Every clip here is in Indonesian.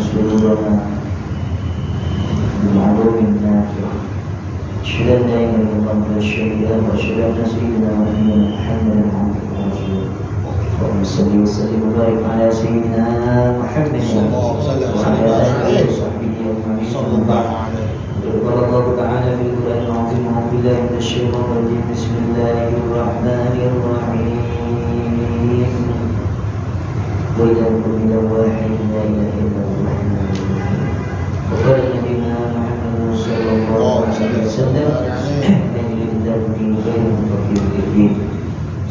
صدورنا بالعلوم النافع. أشهد أن لا إله إلا الله وحده لا شريك له وأشهد أن سيدنا محمدا عبده ورسوله. اللهم صل وسلم وبارك على سيدنا محمد وعلى آله وصحبه أجمعين. قال الله تعالى في القرآن العظيم: أعوذ بالله من الشيطان الرجيم. بسم الله الرحمن الرحيم. وإذا كل واحد لا إله إلا الله الرحمن الرحيم. وقال نبينا محمد صلى الله عليه وسلم: من يريد الله به خيرا يفقهه في الدين.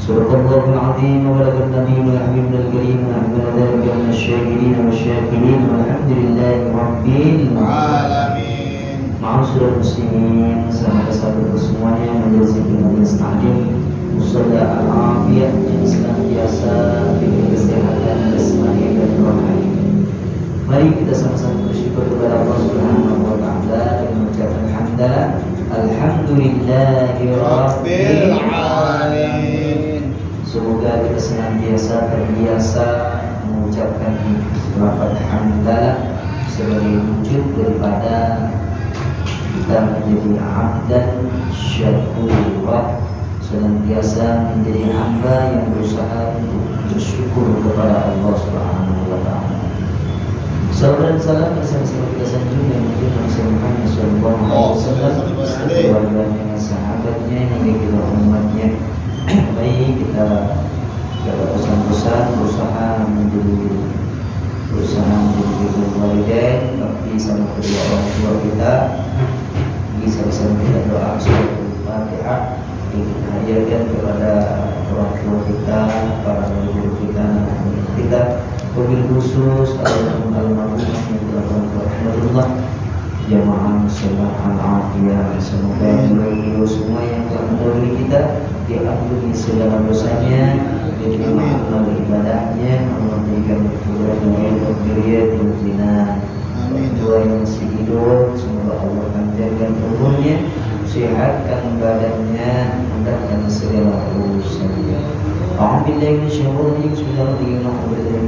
صدق الله العظيم وبلغ النبي الحبيب الكريم ونحن ذلك من الشاكرين والشاكرين والحمد لله رب العالمين. Ma'asyiral muslimin, sahabat-sahabat semuanya, majelis majelis taklim, musalla al-afiyah yang senantiasa diberi kesehatan, kesenangan dan rohani. Mari kita sama-sama bersyukur kepada Allah Subhanahu wa taala dan mengucapkan hamdalah. Alhamdulillahi rabbil alamin. Semoga kita senantiasa terbiasa mengucapkan lafaz hamdalah sebagai wujud daripada kita menjadi abdan syakurah, senantiasa menjadi hamba yang berusaha untuk bersyukur kepada Allah Subhanahu wa taala. Salam dan salam bersama-sama kita sanjung yang mungkin Rasul Muhammad sallallahu alaihi wasallam, keluarganya, sahabatnya, hingga kita umatnya. Baik, kita pesan-pesan berusaha menjadi walidain, tapi sama kedua orang tua kita. Bisa kita doa suratul Fatihah, kita hadiahkan kepada orang tua kita, para guru kita, anak-anak kita, wabil khusus almarhum yang telah rahmatullah, jamaah muslimin al-afiyah. Semoga beliau semua yang telah mendahului kita diampuni segala dosanya, diterima amal ibadahnya, Allah berikan kemudahan dan zina. Dua yang masih hidup, semoga Allah panjangkan umurnya, sehatkan badannya, mudahkan segala urusannya. Alhamdulillah, insyaallah, bismillahirrahmanirrahim.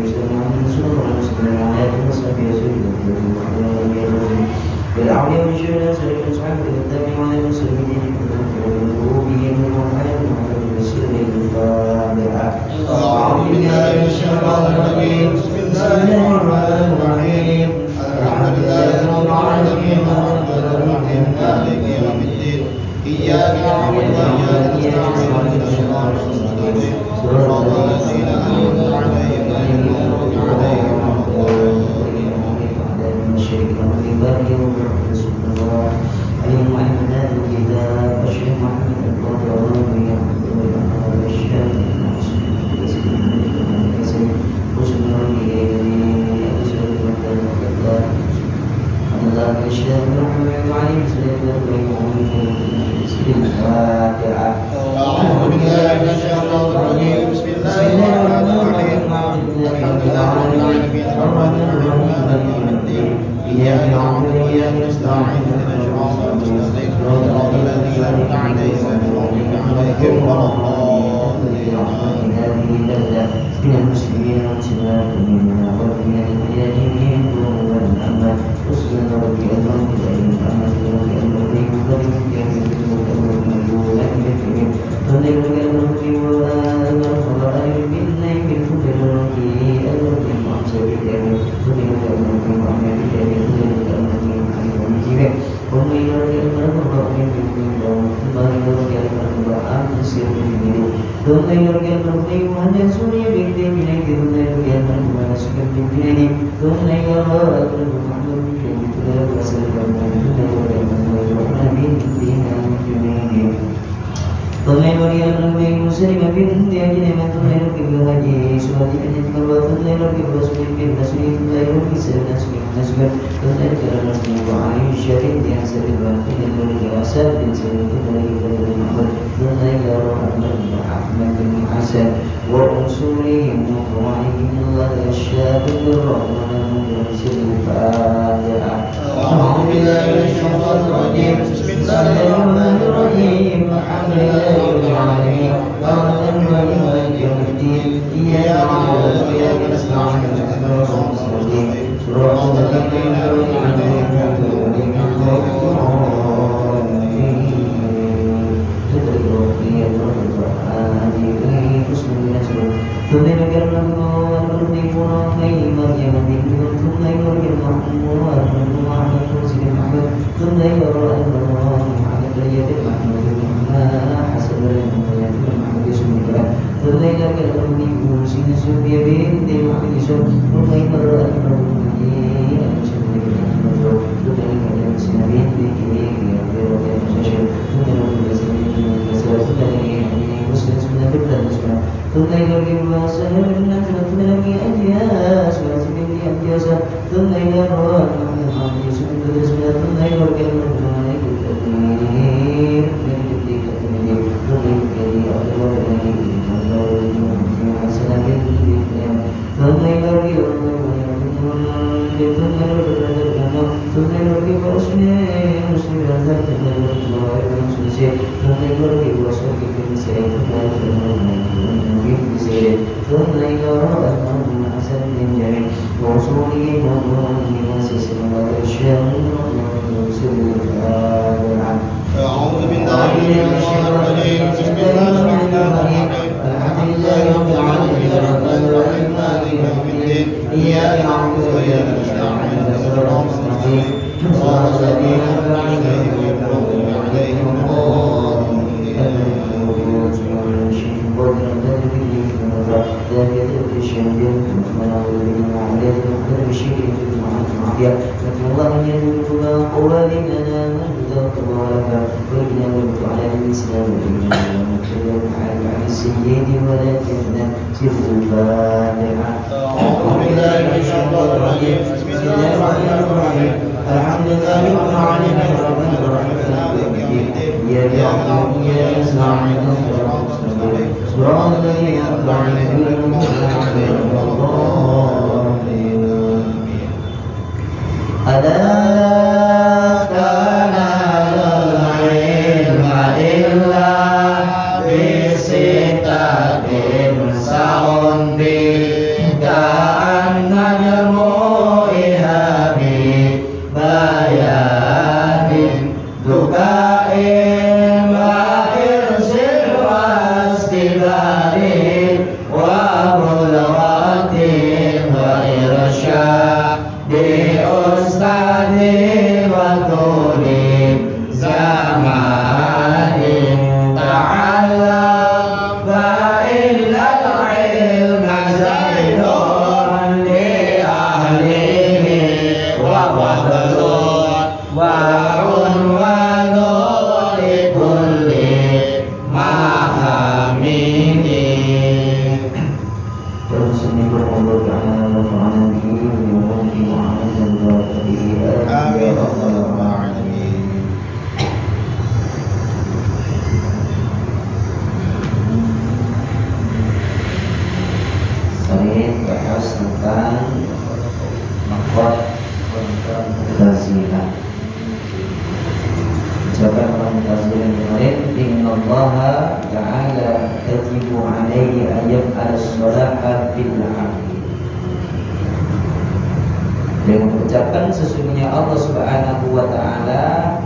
Dengan mengucapkan sesungguhnya Allah Subhanahu wa taala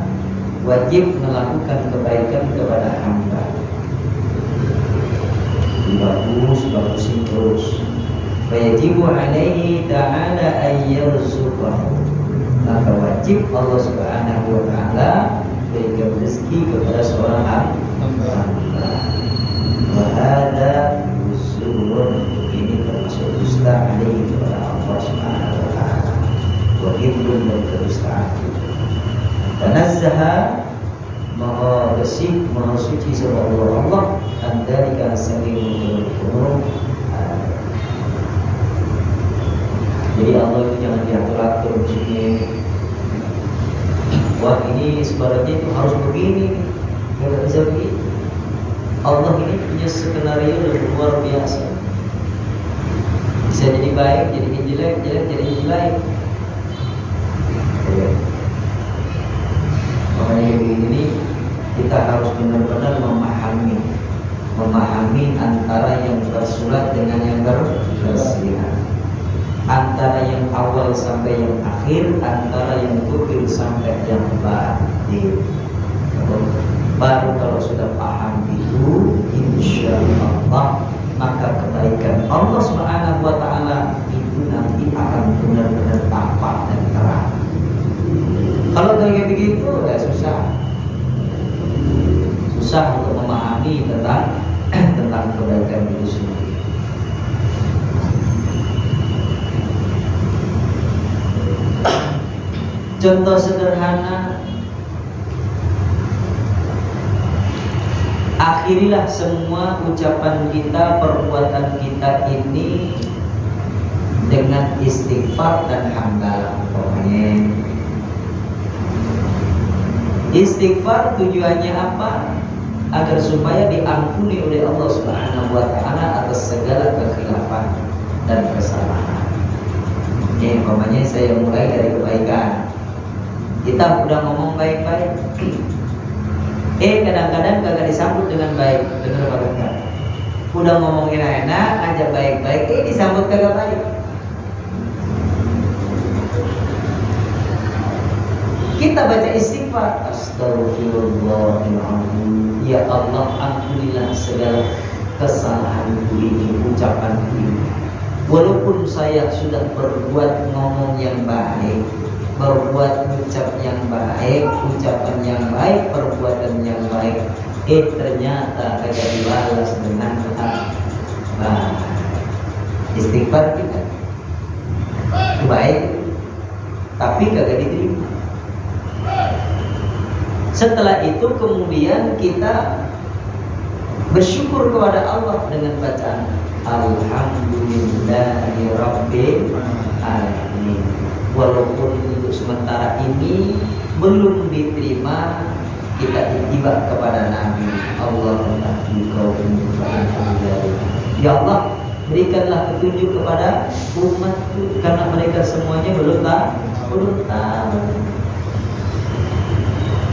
wajib melakukan kebaikan kepada hamba. Bagus terus. Fayajibu alaihi ta'ala ayyarzuqahu. Maka wajib Allah Subhanahu wa taala berikan rezeki kepada seorang hamba. Wa hadza usul, ini termasuk dusta alaihi kepada Allah Subhanahu wa taala. Wa hibdun dan kedustaan. Tanazzaha, maha bersih, maha suci sama Allah antarika salimul qulub. Jadi Allah itu jangan diatur-atur begini. Wah, ini sebenarnya itu harus begini, nggak bisa begitu. Allah ini punya skenario yang luar biasa. Bisa jadi baik, jadi jelek, jelek jadi baik. Makanya begini, kita harus benar-benar memahami antara yang bersurat dengan yang bersirat, antara yang awal sampai yang akhir, antara yang zahir sampai yang batin. Baru kalau sudah paham itu, insya Allah maka kebaikan Allah Subhanahu wa Ta'ala itu nanti akan benar-benar tampak dan terang. Kalau kayak begitu ya susah untuk memahami tentang kebaikan itu sendiri. Contoh sederhana, akhirilah semua ucapan kita, perbuatan kita ini dengan istighfar dan hamdalah. Istighfar tujuannya apa? Agar supaya diampuni oleh Allah Subhanahu wa Ta'ala atas segala kekhilafan dan kesalahan. Umpamanya saya mulai dari kebaikan, kita udah ngomong baik-baik, kadang-kadang kagak disambut dengan baik, benar apa enggak? Udah ngomongin enak, ngajak baik-baik, disambut kagak baik. Kita baca istighfar, astagfirullahaladzim, ya Allah ampunilah segala kesalahanku ini, ucapanku ini. Walaupun saya sudah berbuat ngomong yang baik, berbuat ucap yang baik, ucapan yang baik, perbuatan yang baik, ternyata kagak dibalas dengan baik. Istighfar kita baik, tapi kagak diterima. Setelah itu kemudian kita bersyukur kepada Allah dengan bacaan Alhamdulillahirabbil alamin. Walaupun untuk sementara ini belum diterima, kita itibar kepada Nabi. Allahumma ya Allah, berikanlah petunjuk kepada umatku, karena mereka semuanya belum tahu.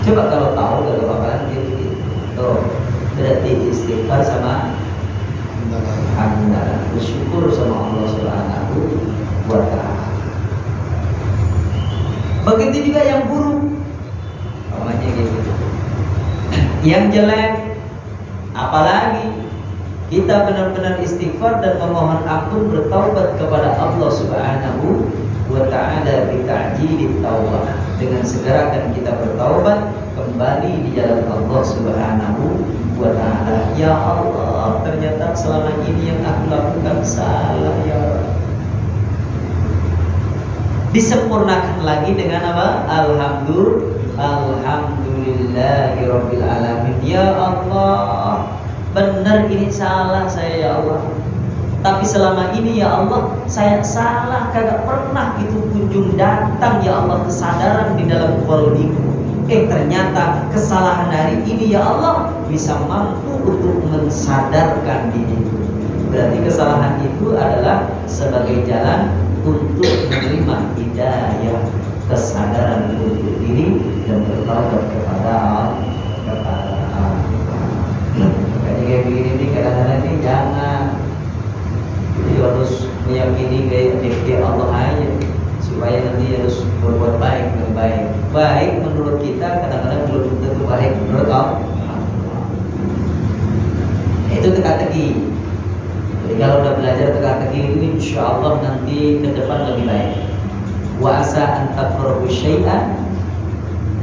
Coba kalau tahu, kalau bakalan gitu. Berarti istighfar sama hamdalah, bersyukur sama Allah Subhanahu wa Ta'ala. Begitu juga yang buruk, namanya gitu, yang jelek, apalagi kita benar-benar istighfar dan memohon ampun, bertaubat kepada Allah Subhanahu wa Ta'ala bita'jilit taubah. Dengan segera akan kita bertaubat kembali di jalan Allah Subhanahu wa Ta'ala. Ya Allah, ternyata selama ini yang aku lakukan salah, ya Allah. Disempurnakan lagi dengan apa? Alhamdulillahirabbil alamin. Ya Allah, benar ini salah saya, ya Allah. Tapi selama ini ya Allah, saya salah, kagak pernah itu kunjung datang ya Allah kesadaran di dalam qalbiku. Ternyata kesalahan hari ini ya Allah bisa mampu untuk mensadarkan diriku. Berarti kesalahan itu adalah sebagai jalan untuk menerima hidayah, kesadaran untuk diri dan bertaubat kepada Allah. Kayak begini nih, kadang-kadang ini jangan. Jadi harus meyakini kayak Allah aja, supaya nanti harus berbuat baik dan baik. Baik menurut kita kadang-kadang belum tentu baik menurut Allah. Itu teka-teki. Jadi kalau udah belajar teka-teki itu, insya Allah nanti ke depan lebih baik. Wa asa an takrahu syai'an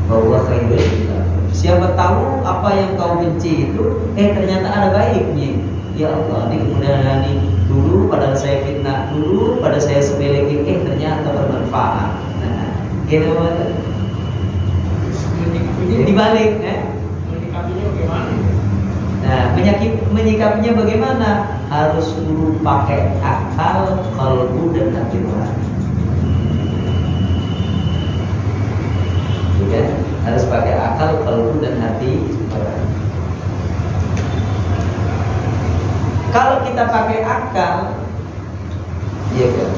wa huwa khairul lakum. Siapa tahu apa yang kau benci itu ternyata ada baiknya. Ya Allah, di kemudian hari dulu pada saya fitnah, dulu pada saya sepelekin, ternyata bermanfaat. Gitu banget. Dibalik, menyikapinya bagaimana? Nah, menyikapinya bagaimana? Harus dulu pakai akal, qalbu dan hati nurani. Kan? Harus pakai akal, qalbu dan hati nurani. Kalau kita pakai akal, ya kan,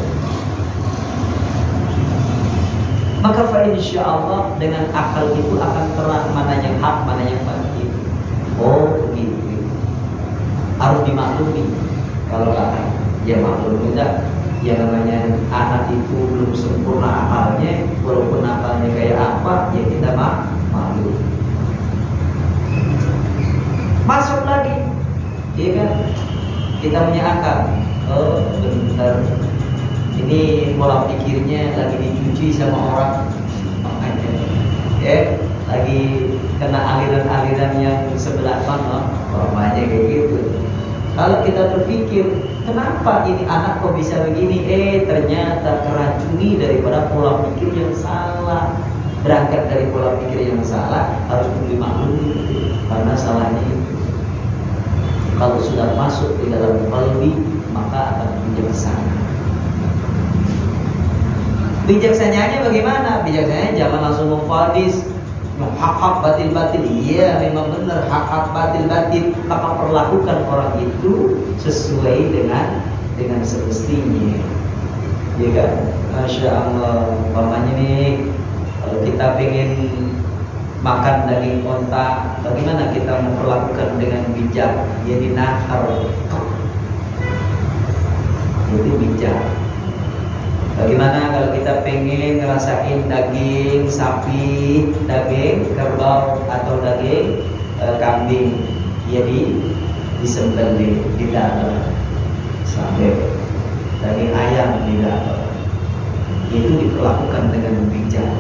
maka insya Allah dengan akal itu akan terang mana yang hak, mana yang batil. Oh begitu, harus dimaklumi. Kalau kata ya maklumi dah, Ya namanya anak itu belum sempurna akalnya, walaupun akalnya kayak apa, ya kita malu. Masuk lagi, ya kan? Kita punya akal. Oh, bentar. Ini pola pikirnya lagi dicuci sama orang, makanya, ya, lagi kena aliran-aliran yang sebelah mana, makanya kayak gitu. Kalau kita berpikir, kenapa ini anak kok bisa begini? Ternyata keracuni daripada pola pikir yang salah. Berangkat dari pola pikir yang salah, harus dimaklumi karena salahnya itu. Kalau sudah masuk di dalam qalbi, maka akan bijaksana. Bijaksananya bagaimana? Bijaksananya jangan langsung memvonis hak-hak batil-batil. Iya, memang benar hak-hak batil-batil, maka perlakukan orang itu sesuai dengan semestinya. Ya kan? Masya Allah. Umpamanya nih, kalau kita pengen makan daging onta, bagaimana kita memperlakukan dengan bijak? Jadi nahar, itu bijak. Bagaimana kalau kita pengen ngerasain daging sapi, daging kerbau atau daging kambing, jadi disembelih di dada, sampai daging ayam di dada, itu diperlakukan dengan bijak.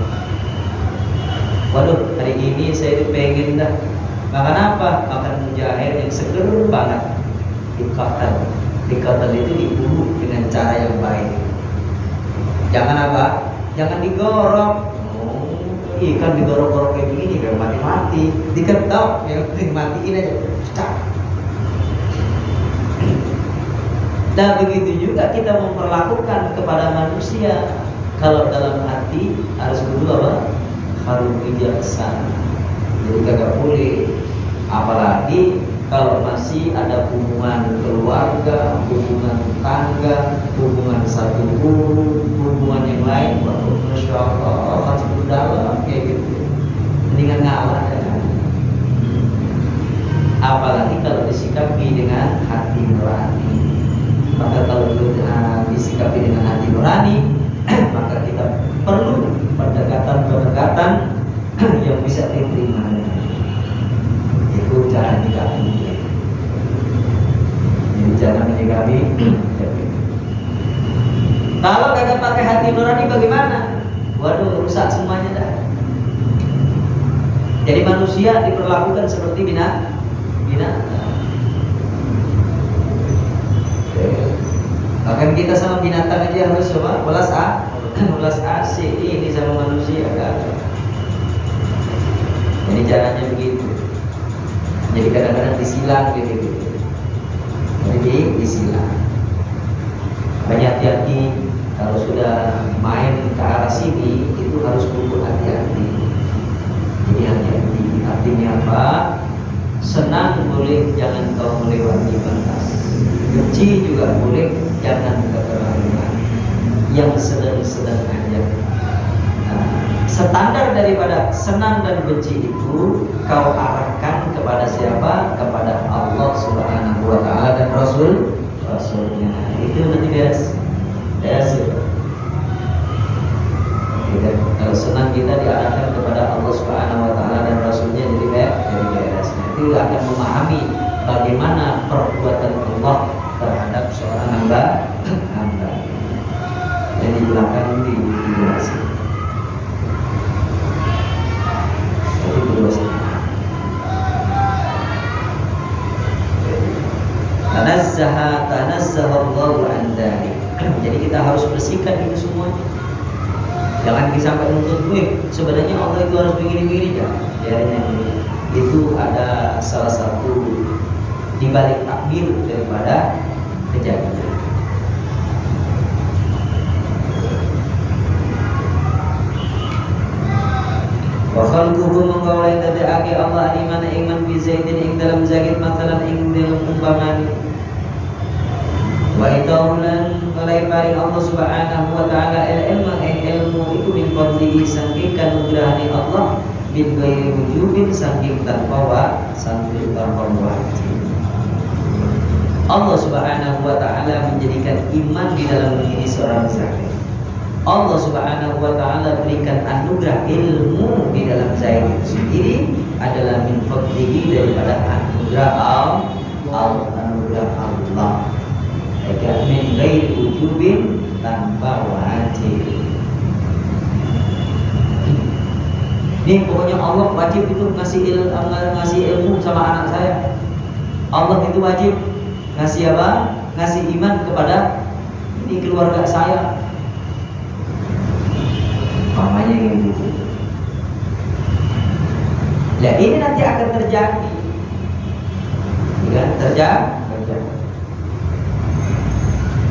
Waduh, hari ini saya pengen dah makan apa? Makan mujair yang seger banget, dikotel itu diburu dengan cara yang baik. Jangan apa? Jangan digorok. Ikan digorok-gorok kayak begini kayak mati-mati. Diketok, ya matiin aja. Cak. Nah begitu juga kita memperlakukan kepada manusia. Kalau dalam hati harus dulu apa? Harus bijaksana. Jadi kagak boleh. Apalagi kalau masih ada hubungan keluarga, hubungan tangga, hubungan satu guru, hubungan yang lain, Masya Allah, harus berdalam kayak gitu. Mendingan ngalah ya. Apalagi kalau disikapi dengan hati nurani. Maka kalau disikapi dengan hati nurani, maka kita perlu pendekatan-pendekatan yang bisa diterima. Itu cara menyikapi. Jadi jangan menyikapi. Kalau kagak pakai hati nurani bagaimana? Waduh, rusak semuanya dah. Jadi manusia diperlakukan seperti binatang. Bahkan kita sama binatang aja harus coba ulas asik ini sama manusia kan. Jadi caranya begitu. Jadi kadang-kadang disilang gitu. Jadi disilang. Banyak hati-hati kalau sudah main ke arah sini itu harus kumpul hati-hati. Jadi hati-hati. Artinya apa? Senang boleh, jangan kau melewati batas. Benci juga boleh, jangan keterlaluan. Yang sedang-sedang aja. Standar daripada senang dan benci itu kau arahkan kepada siapa? Kepada Allah Subhanahu wa Ta'ala dan Rasulnya. Itu nanti beres. Kalau senang kita diarahkan kepada Allah Subhanahu wa Ta'ala dan Rasulnya, jadi beres. Itu akan memahami bagaimana perbuatan Allah terhadap seorang hamba. Yang di belakang dijelaskan. Tanazzahallahu an dzalik. Jadi kita harus bersihkan itu semuanya. Jangan sampai nuntut sebenarnya Allah itu harus begini-begini ya. Itu ada salah satu di balik takdir daripada kejadian. Wa khalquhu mengkaulai tada'aki Allah imana iman fi zaidin ing dalam zakit matalan ing dalam umpaman. Wa itaulan kalai paring Allah Subhanahu wa Ta'ala ilmu itu min fadlihi saking kanugrahani Allah bin ghairi wujubin saking tanpa wajib. Allah Subhanahu wa taala menjadikan iman di dalam diri seorang Zaid. Allah Subhanahu wa taala berikan anugerah ilmu di dalam Zaid itu sendiri adalah min fadlihi, daripada anugerah Allah. Agar min ghairi ujubin, tanpa wajib. Ini pokoknya Allah wajib itu ngasih ilmu sama anak saya. Allah itu wajib ngasih apa? Ngasih iman kepada ini keluarga saya. Mamanya yang gitu. Nah ini nanti akan terjadi, ya, terjadi.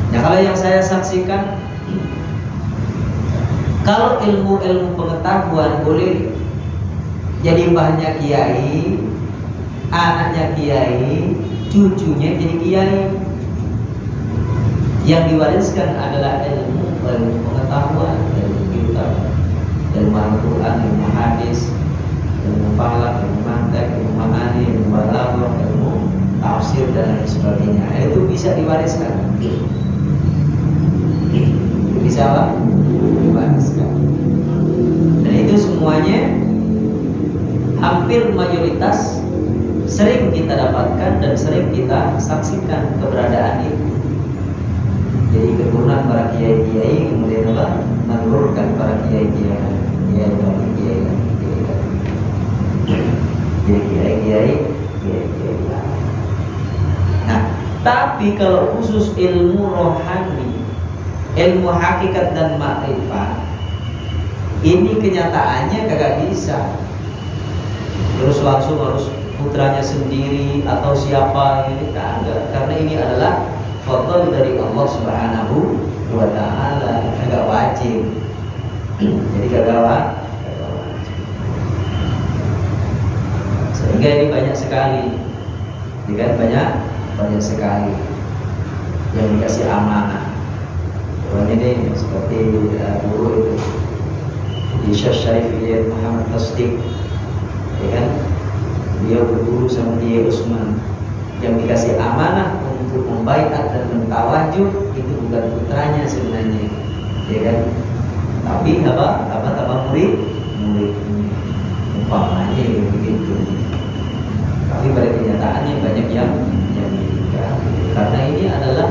Nah kalau yang saya saksikan, kalau ilmu pengetahuan boleh jadi mbahnya kiai, anaknya kiai, cucunya jadi kiai. Yang diwariskan adalah ilmu pengetahuan, ilmu kitab, ilmu Al-Quran, ilmu hadis, ilmu falak, ilmu mantek, ilmu ma'ani, ilmu balaghah, ilmu tafsir dan lain sebagainya. Itu bisa diwariskan. Bisa apa? Diwariskan. Dan itu semuanya hampir mayoritas sering kita dapatkan dan sering kita saksikan keberadaan itu. Jadi keturunan para kiai-kiai kemudian apa? Menurunkan para kiai-kiai. Jadi kiai-kiai. Nah, tapi kalau khusus ilmu rohani, ilmu hakikat dan makrifat, ini kenyataannya kagak bisa. Terus langsung harus putranya sendiri atau siapa, ini kagak. Karena ini adalah fadl dari Allah Subhanahu wa taala, kagak wajib. Jadi kagak wajib. Sehingga ini banyak sekali, banyak sekali yang dikasih amanah. Pokoknya ini seperti guru itu di Syekh Syarif Hidayat Muhammad Tasdiq, ya kan? Dia berguru sama dia Usman, yang dikasih amanah untuk membaiat dan mentawajuh itu bukan putranya sebenarnya, ya kan? Tapi apa murid umpamanya begitu. Tapi pada kenyataannya banyak yang menikah, karena ini adalah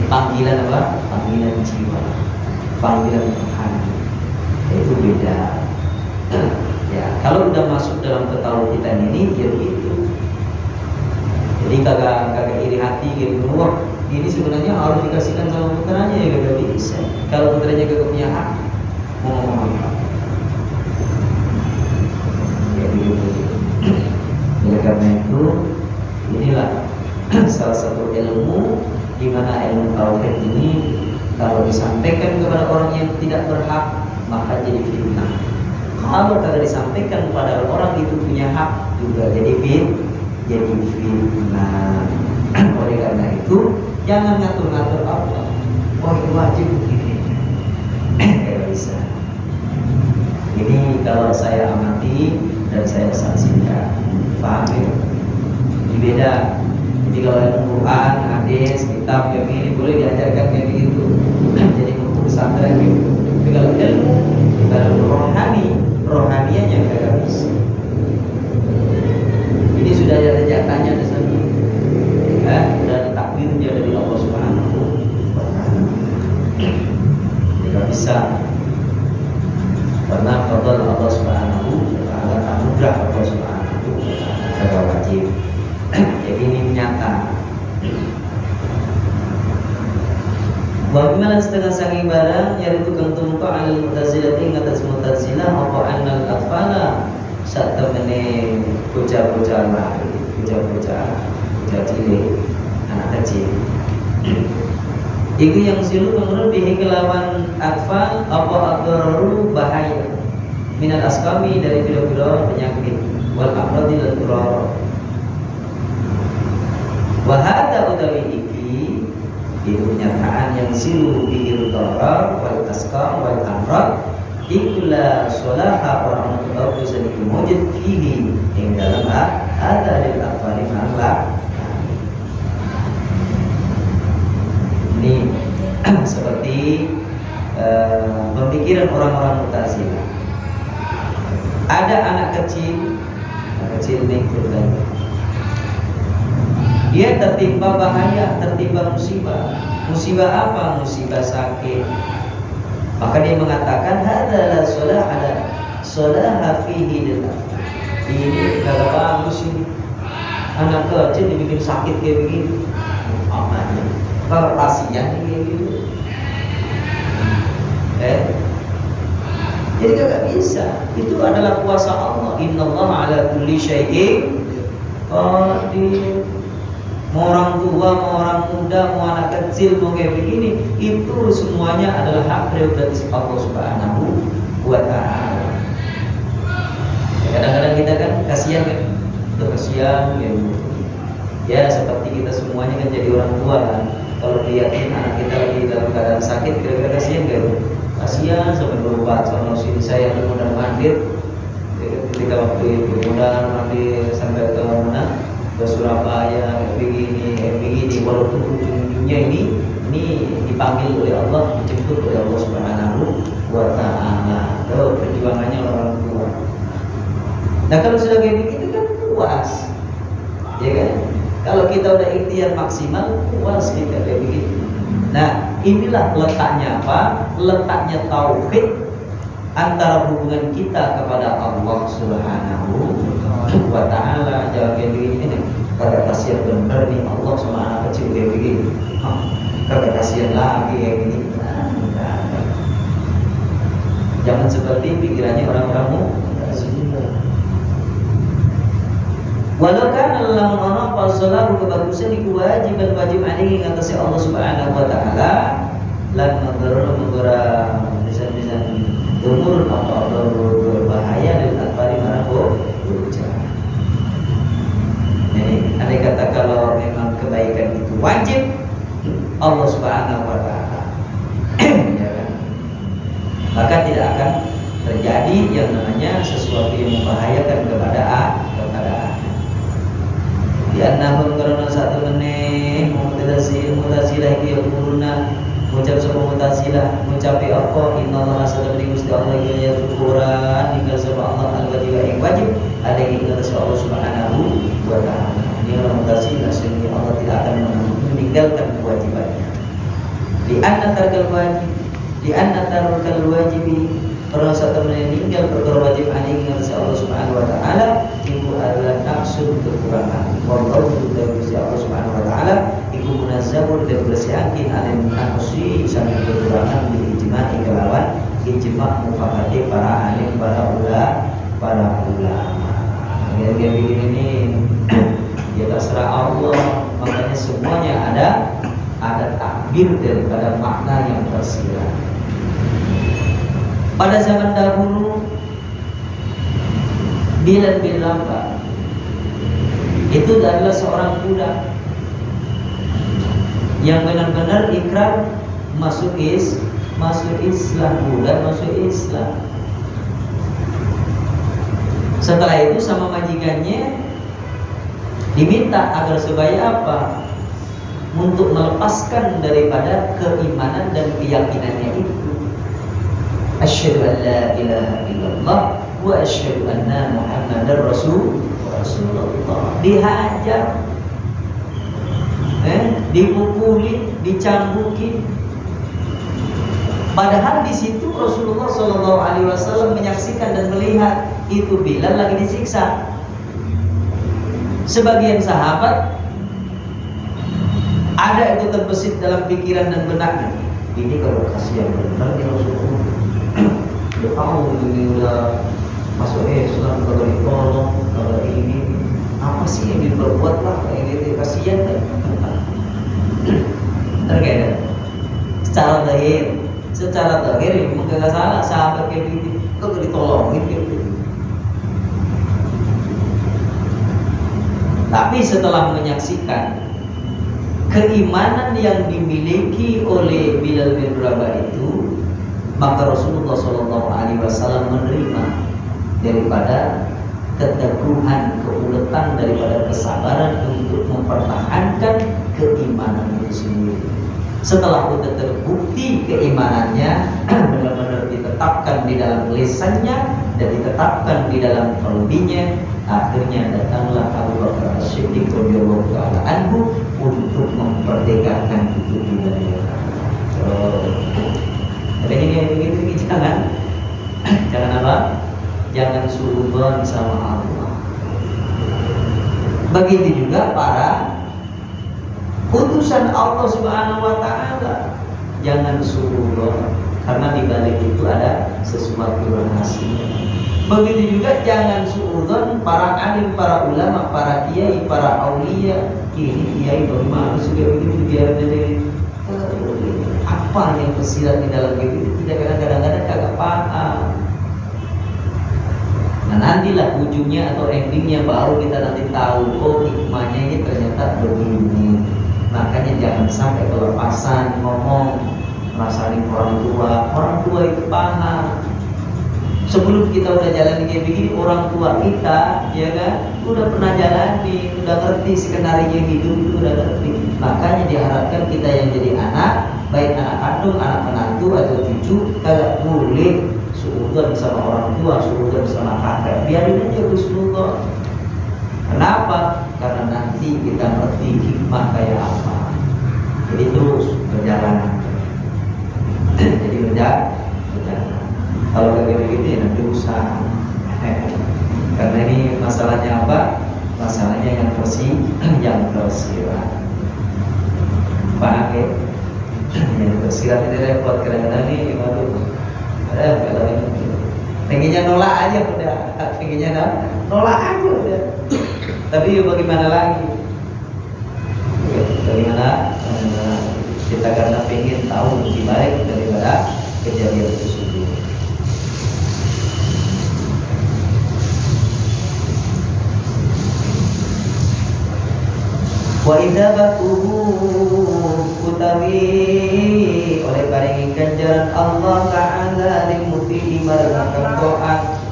panggilan apa? Panggilan jiwa, panggilan rohani. Itu beda. Ya, kalau udah masuk dalam ketauhidan ini, ya begitu. Jadi kagak iri hati gitu. Wah, ini sebenarnya harus dikasihkan sama putranya, ya kagak bisa. Kalau putranya kagak punya hak, mau ngomong apa? Ya begitu. Oleh karena itu, inilah salah satu ilmu di mana ilmu tauhid ini kalau disampaikan kepada orang yang tidak berhak, maka jadi fitnah. Kalau kagak disampaikan kepada orang itu punya hak, juga jadi fitnah. Oleh karena itu, jangan ngatur-ngatur Allah. Oh itu wajib begini. Tidak bisa. Ini kalau saya amati dan saya saksikan, paham ya? Ini beda. Jadi kalau Al-Quran, hadis, kitab yang ini boleh diajarkan kayak begitu. Jadi buku pesantren gitu. Tapi kalau ilmu, kalau rohanianya kagak bisa. Ini sudah ada jatahnya di sana. Ya, sudah ada takdirnya dari Allah Subhanahu wa taala. Tidak bisa. Karena fadl Allah Subhanahu wa taala, anugerah Allah Subhanahu wa taala, kagak wajib. Jadi ini nyata. Bagaimana setengah sangi barang yaitu tukang tumpa alal mutazilah ing atas mutazilah apa annal atfala saat temene bocah-bocah cilik, anak kecil. Iku yang silu menurut bihi kelawan atfal apa adararu bahaya minat askami dari biro-biro penyakit wal amradi dan turor. Wahada utawi iki itu kenyataan yang silu bihil darar wal askam wal amrad ikulah solaha orang tahu bisa dimujud fihi yang dalam ada lil afari ma'la. Ini seperti pemikiran orang-orang Mu'tazilah. Ada anak kecil nih ceritanya. Dia tertimpa bahaya, tertimpa musibah. Musibah apa? Musibah sakit. Maka dia mengatakan hadalah solah fihi lil. Ini kalau bagus ini. Anak kecil dibikin sakit kayak begini. Amannya. Kalau kasihan kayak gitu. Jadi gak bisa. Itu adalah kuasa Allah. Innallaha ala kulli syai'in qadir. Mau orang tua, mau orang muda, mau anak kecil, mau kayak begini, itu semuanya adalah hak prerogatif Allah Subhanahu wa ta'ala. Kadang-kadang kita kan kasihan kan, udah kasihan ya. Ya seperti kita semuanya kan jadi orang tua kan. Kalau lihatin anak kita lagi dalam keadaan sakit, kira-kira kasihan gak? Kasihan sampai berobat sama sini saya mudah mandir. Ketika waktu itu mudah mandir sampai ke mana? Ke Surabaya, begini, walaupun ujung-ujungnya ini dipanggil oleh Allah, dijemput oleh Allah Subhanahu wa ta'ala. Itu perjuangannya orang tua. Nah kalau sudah kayak begitu kan puas, ya kan? Kalau kita udah ikhtiar maksimal, puas kita kayak begitu. Nah inilah letaknya apa? Letaknya tauhid antara hubungan kita kepada Allah Subhanahu wa ta'ala. Jangan kayak begini nih, kagak kasihan bener nih Allah sama anak kecil kayak begini, kagak kasihan lagi kayak gini. Jangan seperti pikirannya orang-orang Mu'tazilah. Walau kan lamun ana fasalahu kebagusan iku wajiban wajib alaihi ngatasi Allah Subhanahu wa ta'ala lan menggora lisan-lisan umur atau berbahaya dan alfari marabo berujar. Jadi andai kata kalau memang kebaikan itu wajib Allah Subhanahu wa ta'ala ya kan? Maka tidak akan terjadi yang namanya sesuatu yang membahayakan kepada anak. Liannahum karena satu meneh Mu'tazilah itu yang kuruna mengucap sebuah Mu'tazilah mengucapi apa innallaha sadaqani Gusti Allah ya syukuran hingga sama Allah al-wajib yang wajib ada yang atas Allah Subhanahu wa ta'ala. Ini orang Mu'tazilah sehingga Allah tidak akan meninggalkan kewajibannya. Di anna tarkal wajibi karena satu meninggal perkara wajib alaihi atas Allah Subhanahu wa ta'ala itu adalah nafsu kekurangan. Wallahu ta'ala Allah Subhanahu wa ta'ala iku munazzahun dan bersihakin alim nafsi sampai kekurangan di ijma'i kelawan ijma' mufakati para alim para ulama. Yang begini ini ya terserah Allah. Makanya semuanya ada takbir daripada makna yang tersirat. Pada zaman dahulu Bilal bin Rabah itu adalah seorang budak yang benar-benar ikrar masuk Islam, budak masuk Islam. Setelah itu sama majikannya diminta agar supaya apa? Untuk melepaskan daripada keimanan dan keyakinannya itu. Asyhadu an la ilaha illallah wa asyhadu anna Muhammadar Rasulullah. Dihajar, dipukuli, dicambuki. Padahal di situ Rasulullah SAW menyaksikan dan melihat itu Bilal lagi disiksa. Sebagian sahabat ada itu terbesit dalam pikiran dan benaknya. Ini kalau kasihan benar ya Rasulullah. Udah tahu ini udah masuk Islam, kalau ditolong, kalau ini apa sih yang diperbuat lah kayak gitu, kasihan kan? Terkait secara zahir memang gak salah sahabat kayak gitu, kok ditolongin kayak gitu. Tapi setelah menyaksikan keimanan yang dimiliki oleh Bilal bin Rabah itu, maka Rasulullah SAW menerima daripada keteguhan, keuletan daripada kesabaran untuk mempertahankan keimanan itu sendiri. Setelah sudah terbukti keimanannya benar-benar ditetapkan di dalam lisannya dan ditetapkan di dalam qalbinya, akhirnya datanglah Abu Bakar As-Siddiq radhiyallahu taala anhu untuk memperdekakan itu di dunia. Jadi kayak begitu jangan apa? Jangan suudzon sama Allah. Begitu juga para utusan Allah Subhanahu wa taala, jangan suudzon karena di balik itu ada sesuatu rahasia. Begitu juga jangan suudzon para alim, para ulama, para kiai, para aulia. Ini kiai bagaimana sudah begitu biar jadi apa yang tersirat di dalam itu tidak, kadang-kadang kagak paham. Nah nantilah ujungnya atau endingnya baru kita nanti tahu, oh hikmahnya ini ternyata begini. Makanya jangan sampai kelepasan ngomong merasain orang tua itu paham. Sebelum kita udah jalan kayak begini, orang tua kita ya kan udah pernah jalani, udah ngerti skenario hidup itu udah ngerti. Makanya diharapkan kita yang jadi anak, baik anak kandung, anak menantu atau cucu, kagak boleh suudzon sama orang tua, suudzon sama kakak. Biarin aja husnuzon. Kenapa? Karena nanti kita ngerti hikmah kayak apa. Jadi terus berjalan. Jadi berjalan. Kalau kayak begitu ya nanti usaha. Karena ini masalahnya apa? Masalahnya yang tersirat. Paham ya? Yang tersirat ini repot kadang-kadang nih. Waduh. Kalau ini pengennya nolak aja udah, pengennya nolak aja udah. Tapi bagaimana lagi? Bagaimana kita karena pengen tahu lebih baik daripada kejadian tersebut. Wa idza batuhu utawi oleh paring ganjaran Allah Ta'ala lil mutii marang taat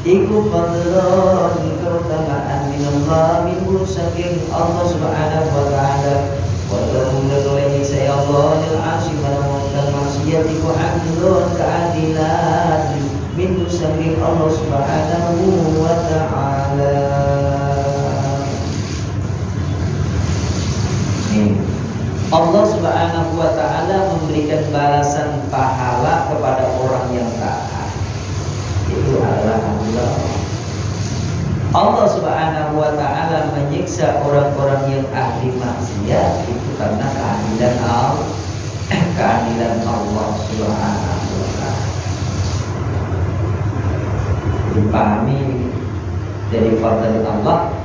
iku fadlun keutamaan minallah minhu saking Allah Subhanahu wa ta'ala wa ta'ala saya Allah lil asyik dan maksiat iku adlun keadilan minhu saking Allah Subhanahu wa ta'ala. Allah Subhanahu wa ta'ala memberikan balasan pahala kepada orang yang taat. Itu adalah Allah. Allah Subhanahu wa ta'ala menyiksa orang-orang yang ahli maksiat itu karena keadilan Allah Subhanahu wa ta'ala. Dipahami dari fadl Allah,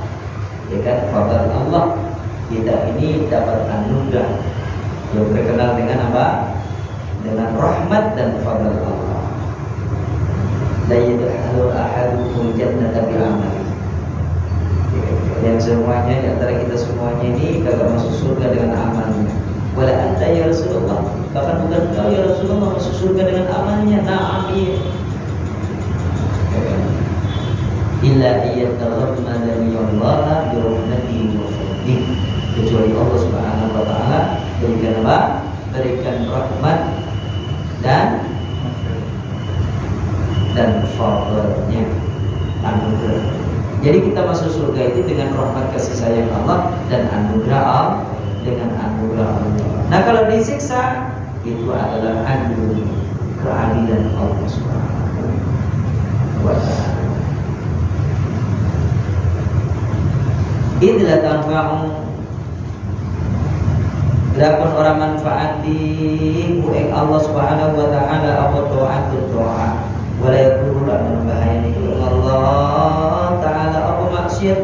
ya kan, fadl Allah. Kita ini dapat anugerah yang terkenal dengan apa? Dengan rahmat dan fadl Allah. La yadkhulul ahadukum jannata bil amali. Yang semuanya di antara kita semuanya ini kagak masuk surga dengan amalnya. Wala anta ya Rasulullah. Bahkan bukan kau ya Rasulullah masuk surga dengan amalnya. Na'am iya. Illa iyataghammadani Allah bi rahmatihi wa fadlihi. Kecuali Allah Subhanahu wa ta'ala berikan apa? Berikan rahmat dan fadlnya, anugerah. Jadi kita masuk surga itu dengan rahmat kasih sayang Allah dan anugerah Allah. Nah kalau disiksa itu adalah anugerah keadilan Allah Subhanahu wa ta'ala. Inilah tanfa'u Lakon orang manfaat di bueng Allah Subhanahu wa ta'ala apa doa berdoa wala yakuru lan bahaya itu Allah ta'ala apa maksiat.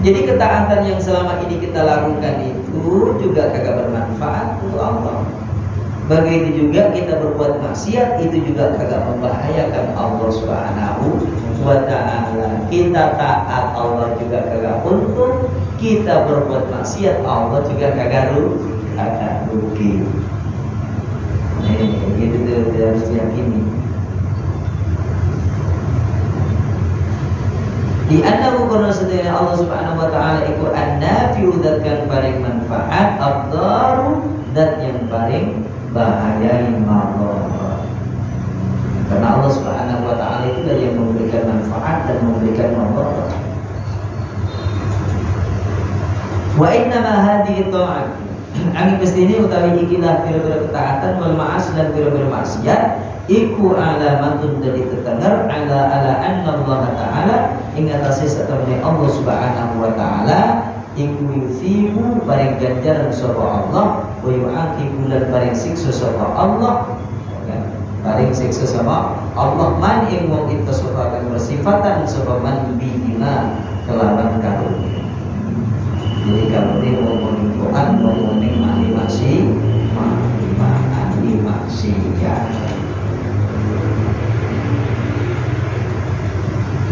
Jadi ketaatan yang selama ini kita lakukan itu juga kagak bermanfaat untuk Allah. Begitu juga kita berbuat maksiat itu juga kagak membahayakan Allah Subhanahu wa ta'ala. Kita taat Allah juga kagak untung, kita berbuat maksiat Allah juga kagak rugi. Gitu tuh harus diyakini. Di annahu kana sedaya Allah Subhanahu wa taala iku an-nafi'u zat kang paling manfaat, ad-daru zat yang paling bahaya madarat. Karena Allah Subhanahu wa taala itu yang memberikan manfaat dan memberikan madarat. Wa inna ma hadhihi ta'at angin mestine utawi ikilah pira-pira ketaatan wal ma'as dan pira-pira maksiat iku alamatun dari tetenger ala anna Allah taala ing atase satemene Allah Subhanahu wa taala iku yusibu bareng ganjaran sapa Allah wa yu'aqibu lan bareng siksa sapa Allah bareng siksa sama Allah man ing wong ittasafatan bersifatan sapa man bihima kelawan karunia. Jadi kalau dia mau menunjukkan mau menikmati masih ya.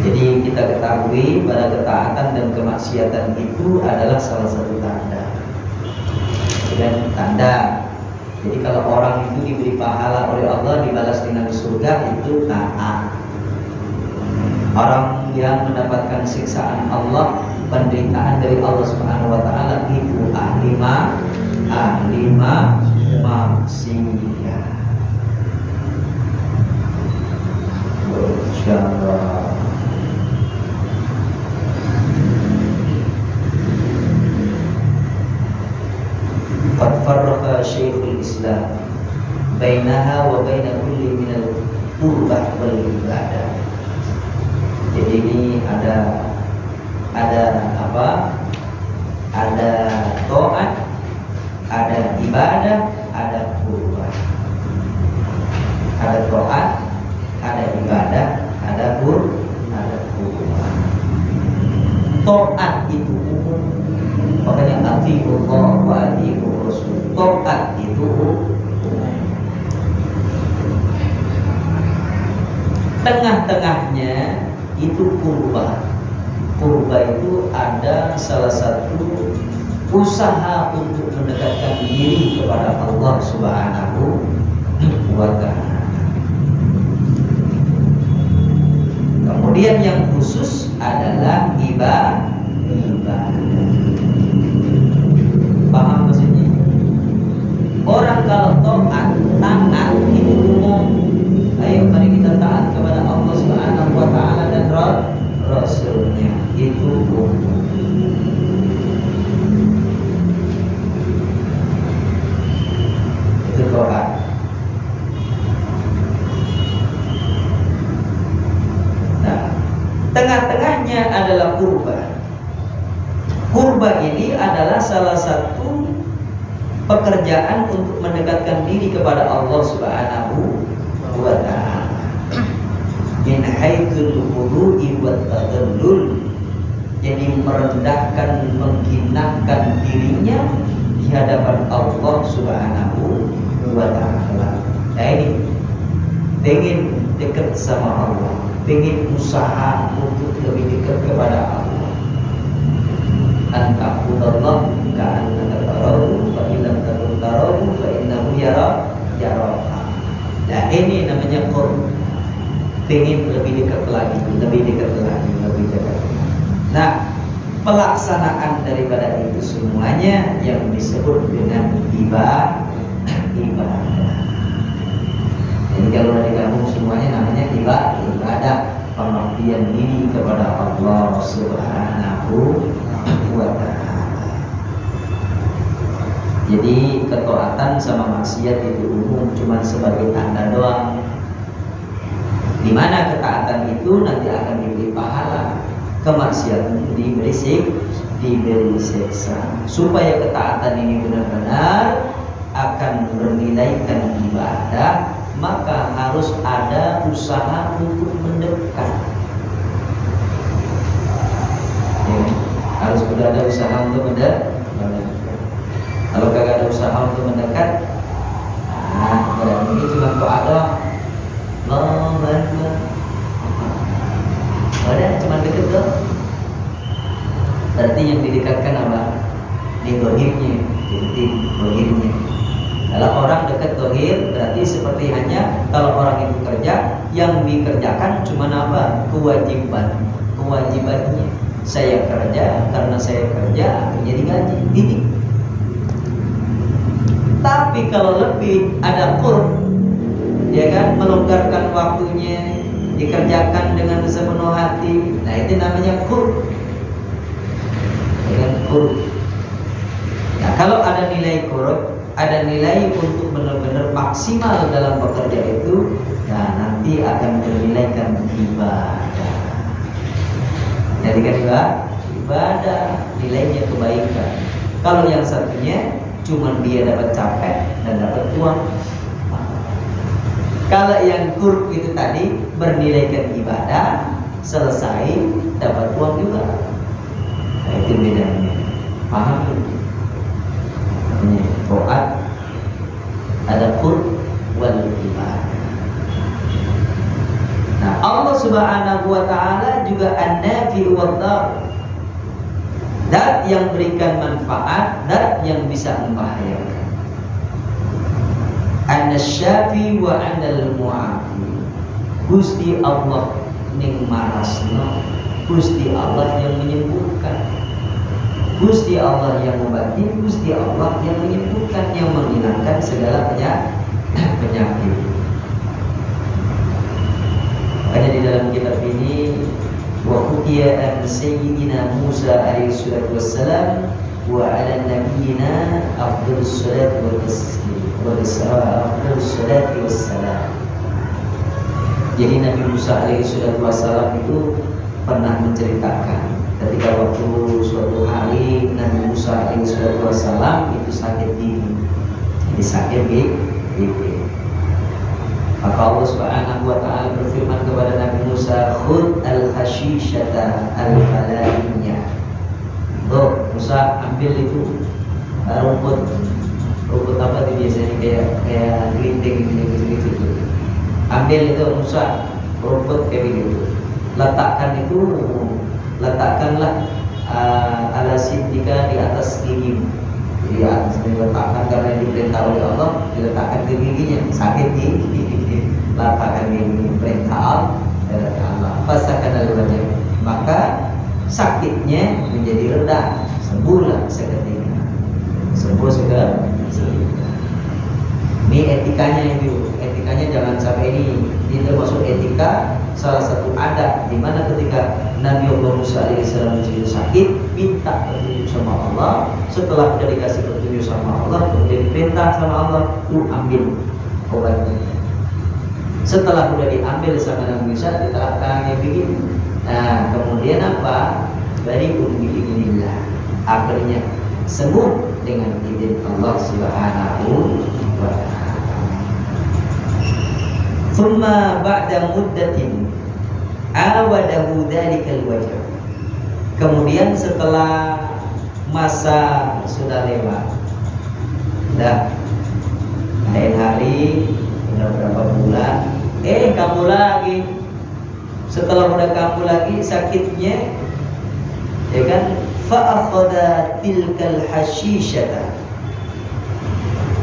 Jadi kita ketahui bahwa ketaatan dan kemaksiatan itu adalah salah satu tanda. Dan tanda. Jadi kalau orang itu diberi pahala oleh Allah dibalas dengan surga itu taat. Orang yang mendapatkan siksaan Allah, penderitaan dari Allah Subhanahu wa taala itu ahli maksiat. Insyaallah. Qad farraqa Syekhul Islam bainaha wa baina kulli minal qurbah wal ibadah. Jadi ini ada apa? Ada taat, ada ibadah, ada qurbah. Ada taat, ada ibadah, ada qurbah. Taat itu umum. Makanya atiiullah wa atiiur rasul. Taat itu umum. Tengah-tengahnya itu qurbah. Qurbah itu ada salah satu usaha untuk mendekatkan diri kepada Allah Subhanahu wa ta'ala. Kemudian yang khusus adalah ibadah. Paham maksudnya? Orang kalau taat itu umum. Ayo mari kita taat kepada Allah Subhanahu wa ta'ala dan Rasulnya, itu umum. Itu taat. Nah, tengah-tengahnya adalah qurbah. Qurbah ini adalah salah satu pekerjaan untuk mendekatkan diri kepada Allah Subhanahu wa ta'ala. Min haitsul khudu'i wat tadallul. Jadi merendahkan, menghinakan dirinya di hadapan Allah Subhanahu wa ta'ala. Nah ini pengen dekat sama Allah, pengen usaha untuk lebih dekat kepada Allah. Anta'budallah ka'annaka tarahu fa in lam takun tarahu fa innahu yaraka. Nah ini namanya qurb. Pengen lebih dekat lagi. Nah, pelaksanaan daripada itu semuanya yang disebut dengan ibadah. Jadi kalau di kampung semuanya namanya ibadah, pengabdian diri kepada Allah Subhanahu wa ta'ala. Jadi ketaatan sama maksiat itu umum, cuma sebagai tanda doang. Di mana ketaatan itu nanti akan diberi pahala, kemaksiatan diberi siksa. Supaya ketaatan ini benar-benar akan bernilaikan ibadah, maka harus ada usaha untuk mendekat. Ya, harus ada usaha untuk mendekat. Kalau kagak ada usaha untuk mendekat, nah berarti ini cuma doa doang. Ada cuma deket doang. Berarti yang didekatkan apa? Di dohirnya, di dohirnya. Kalau orang dekat dohir, berarti seperti hanya kalau orang itu kerja, yang dikerjakan cuma apa? Kewajiban kewajibannya. Saya kerja, karena saya kerja jadi gaji. Ini. Tapi kalau lebih ada qurb, ya kan, melonggarkan waktunya, dikerjakan dengan sepenuh hati. Nah, itu namanya qurb. Dengan qurb. Nah, kalau ada nilai qurb, ada nilai untuk benar-benar maksimal dalam bekerja itu, nah nanti akan bernilaikan ibadah. Jadi kan ibadah nilainya kebaikan. Kalau yang satunya cuma dia dapat capek dan dapat uang. Kalau yang qurb itu tadi bernilaikan ibadah, selesai dapat uang juga. Nah, itu bedanya. Paham? Ini taat, ada qurb wal ibadah. Nah, Allah Subhanahu wa taala juga an-nafi wa dhar. Dat yang berikan manfaat, dat yang bisa membahayakan. An-syafi wa anal mu'afi. Gusti Allah ning marasno, Gusti Allah yang menyembuhkan. Gusti Allah yang mengobati, Gusti Allah yang menyembuhkan, yang menghilangkan segala penyakit. Makanya di dalam kitab ini wa utiya an sayyidina Musa alaihi salatu wassalam wa ala nabiyyina afdhalus salati wassalam. Jadi Nabi Musa alaihi salatu wassalam itu pernah menceritakan ketika waktu suatu hari Nabi Musa alaihi salatu wassalam itu sakit gigi. Jadi sakit gigi. Maka Allah Subhanahu wa taala berfirman kepada Nabi Musa, "Khudh al-hashishata al-falainya." Tuh, Musa ambil itu rumput apa itu biasanya kayak gerinting gitu. Ambil itu Musa, rumput kayak begitu. Letakkanlah ala sidika di atas gigi. Jadi atas diletakkan karena diperintah oleh Allah, diletakkan ke giginya. Sakit gigi, letakkan gigi, perintah Allah. Fasakan al-wajah. Maka sakitnya menjadi reda, sembuhlah seketika. Sembuh sudah. Ini etikanya itu. Etikanya jangan sampai ini termasuk etika salah satu adat di mana ketika Nabi Allah Musa alaihissalam sakit, minta petunjuk sama Allah. Setelah sudah dikasih petunjuk sama Allah, kemudian diperintah sama Allah, lu ambil obatnya. Setelah sudah diambil sama Nabi Musa, diterapkannya begini. Nah, kemudian apa? Bari'un bi'idznillah. Akhirnya sembuh dengan izin Allah Subhanahu wa ta'ala. Thumma ba'da muddatin awadahu dhalikal wajh. Kemudian setelah masa sudah lewat, lain hari, udah berapa bulan, kamu lagi. Setelah udah kamu lagi sakitnya, ya kan? Fa'akhadha tilkal hashishata.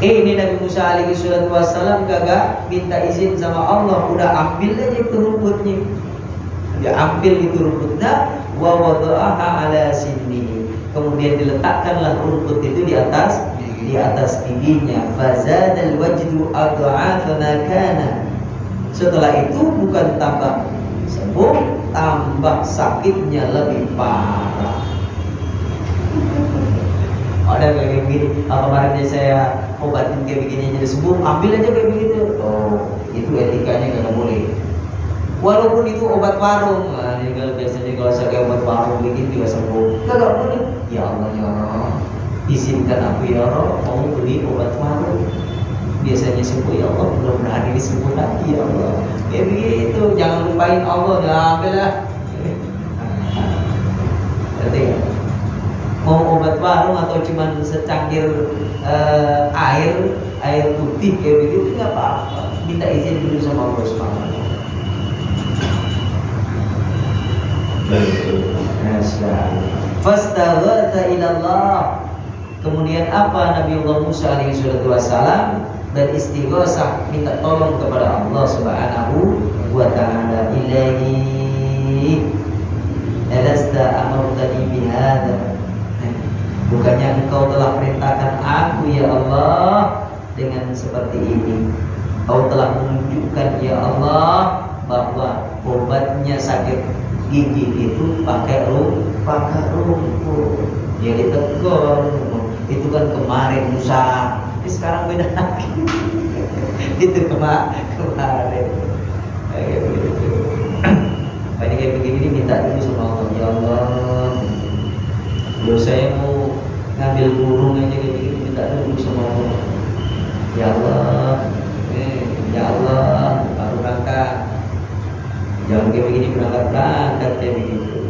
Ini Nabi Musa alaihi salatu wassalam kagak minta izin sama Allah, udah ambil aja itu rumputnya. Dia ambil itu rumputnya, wa wada'aha ala sinni. Kemudian diletakkanlah rumput itu di atas giginya. Fazadal wajdu ad'afa ma kana. Setelah itu bukan tambah sembuh, tambah sakitnya lebih parah. Ada kayak begini, kemarin saya obatin kayak begini jadi sembuh, ambil aja kayak begitu. Oh, itu etikanya nggak boleh. Walaupun itu obat warung, nah, ini kalau biasanya kalau saya kayak obat warung begini juga sembuh, nggak boleh. Ya Allah ya Allah, izinkan aku ya Allah mau beli obat warung. Biasanya sembuh ya Allah, mudah-mudahan ini sembuh lagi ya Allah. Kayak begitu, jangan lupain Allah, ya ambil lah. Berarti mau obat warung atau cuma secangkir air putih kayak begitu nggak apa-apa, minta izin dulu sama Allah Subhanahu wa taala. Fastaghatha ila Allah. Kemudian apa? Nabi Allah Musa alaihi salatu wassalam beristighosah, minta tolong kepada Allah Subhanahu wa taala. Ilahi Alasta amartani bihadza. Bukannya engkau telah perintahkan aku ya Allah dengan seperti ini. Kau telah menunjukkan ya Allah bahwa obatnya sakit gigi itu pakai rumput. Dia ditegur. Itu kan kemarin Musa, tapi sekarang beda lagi. Itu kemarin. Kayak begitu. Kayak begini minta dulu sama Allah, ya Allah. Kalau saya mau ngambil burung aja kayak begini minta dulu sama Allah. Ya Allah, ya Allah, baru berangkat. Jangan kayak begini berangkat kayak begitu.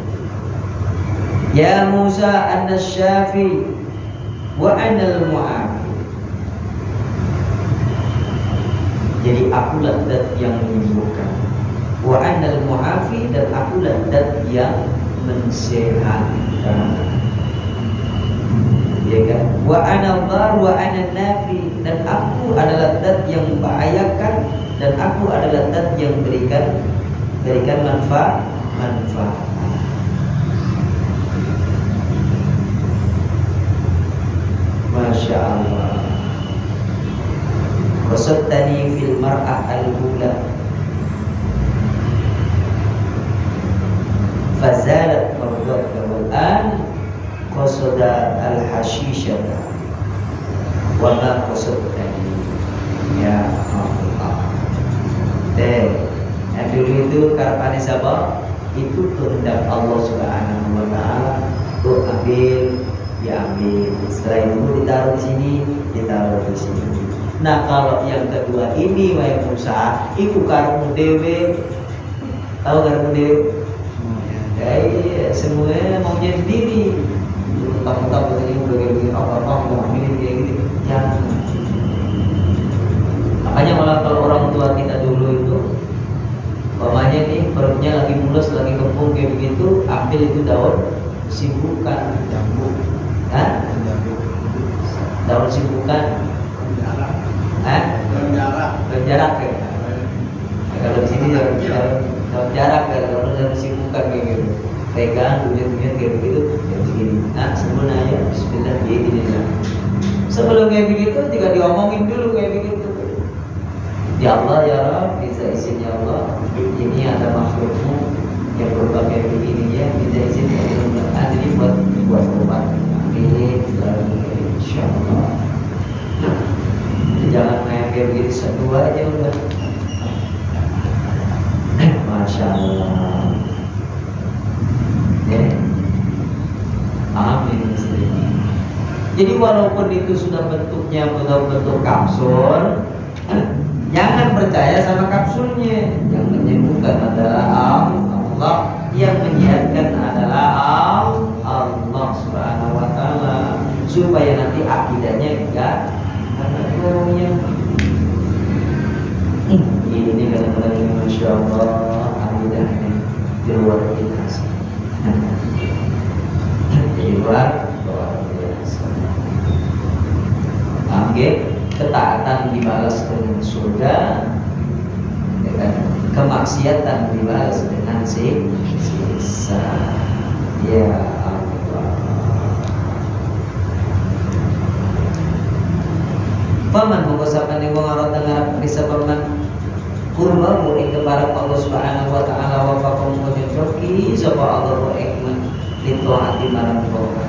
Ya Musa ana syafi wa ana al-mu'afi. Jadi akulah zat yang menyembuhkan. Wa ana al-mu'afi, dan akulah zat yang mensehatkan. Ya kan? Wa ana dhar wa ana nafi, dan aku adalah zat yang membahayakan dan aku adalah zat yang berikan manfaat. Masya Allah. Qasattani fil mar'ah al-ula fazalat mardaka wal an qasada al-hashishata wa ma qasattani ya Allah. Yang dulu itu karpane siapa? Itu kehendak Allah Subhanahu wa taala. Tuh ambil, diambil. Setelah itu ditaruh di sini, ditaruh di sini. Nah, kalau yang kedua ini wahai Musa, itu karmu dewe. Tahu karmu dewe? Semuanya maunya sendiri. Mentang-mentang begini udah kayak begini, apa-apa mau ambilin kayak gitu. Jangan. Makanya malah kalau orang tua kita dulu itu, umpamanya nih perutnya lagi mulus, lagi kembung kayak begitu, ambil itu daun simbukan, jambu, kan? Daun simbukan, daun jarak ya. Kalau di sini daun jarak ya, kalau daun simbukan kayak gitu, pegang, dunia kayak begitu, kayak begini. Nah sebelumnya ya, Bismillah, gini lah. Sebelum kayak begitu, juga diomongin dulu kayak begitu. Ya Allah ya Rabb, bisa izin ya Allah, ini ada makhlukmu yang berbagai begini ya, bisa izin ya Allah, ini buat obat. Amin, insya Allah. Jangan kayak begini satu aja udah. Masya Allah. Ya. Amin. Jadi walaupun itu sudah bentuknya bentuk kapsul, jangan percaya sama kapsulnya. Yang menyembuhkan adalah Allah, yang menyehatkan adalah Allah Subhanahu wa taala. Supaya nanti akidahnya enggak yang ini kadang-kadang Masya Allah akidahnya di luar biasa. Di luar biasa. Oke. Ketaatan dibalas dengan surga, ya kan? Kemaksiatan dibalas dengan siksa. Ya Allah. Faman mengusahakan yang mengarut dengan bisa paman kurmamu ing kepada Allah Subhanahu wa taala wa faqum mujojoki sapa Allah ikman itu hati marang Allah.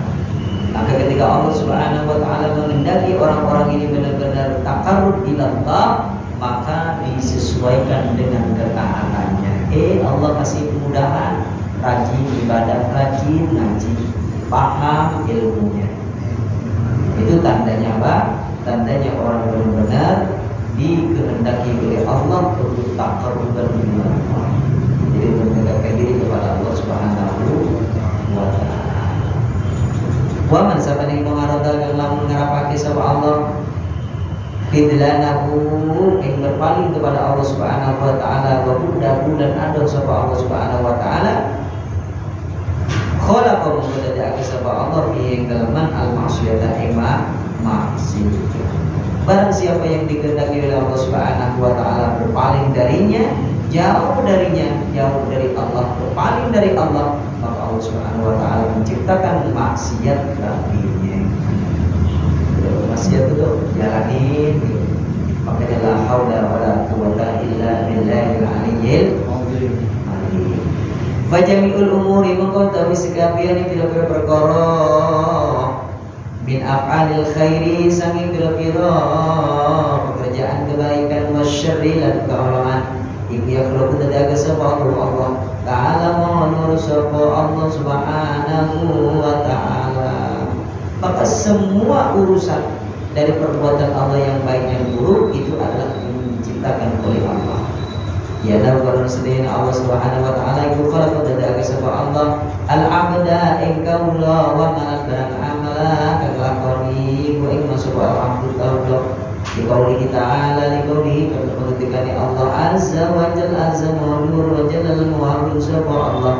Maka ketika Allah Subhanahu wa taala mengendaki orang-orang ini benar-benar taqarrub ila Allah, maka disesuaikan dengan ketaatannya. Allah kasih kemudahan, rajin ibadah, rajin ngaji, paham ilmunya. Itu tandanya apa? Tandanya orang benar-benar dikehendaki oleh Allah untuk taqarruban ila Allah. Jadi mendekatkan diri kepada Allah Subhanahu wa taala. Waman siapa yang mengarahkan lamun ngarapake sapa Allah khidlanahu yang berpaling kepada Allah Subhanahu wa taala wa budahu dan ada sapa Allah Subhanahu wa taala khalaqa mengkodaki sapa Allah fi kalaman al-ma'siyata maksiyah. Barang siapa yang dikehendaki oleh Allah Subhanahu wa taala berpaling darinya, jauh darinya, jauh dari Allah, berpaling dari Allah, maka Allah Subhanahu wa taala menciptakan maksiat baginya. Maksiat itu jalanin gitu. Makanya la haula wala quwwata illa billahil aliyyil azim. Fa jami'ul umuri mengko tawi sekabiane pira-pira perkara min af'alil khairi sangi pira-pira pekerjaan kebaikan wasyarri lan kaolahan iki yakhluqu tadaga sapa Allah ta'ala wa sapa Allah subhanahu wa ta'ala. Maka semua urusan dari perbuatan Allah yang baik yang buruk itu adalah diciptakan oleh Allah. Ya dalam kalau sedihnya Allah Subhanahu wa taala itu kalau dadaga sapa Allah al-abda engkau la wa man barang amala kaglakoni wa ing masuk alhamdulillah di qauli ta'ala di qauli ketika Allah azza wa jalla azza wa jalla al-mu'awwin sapa Allah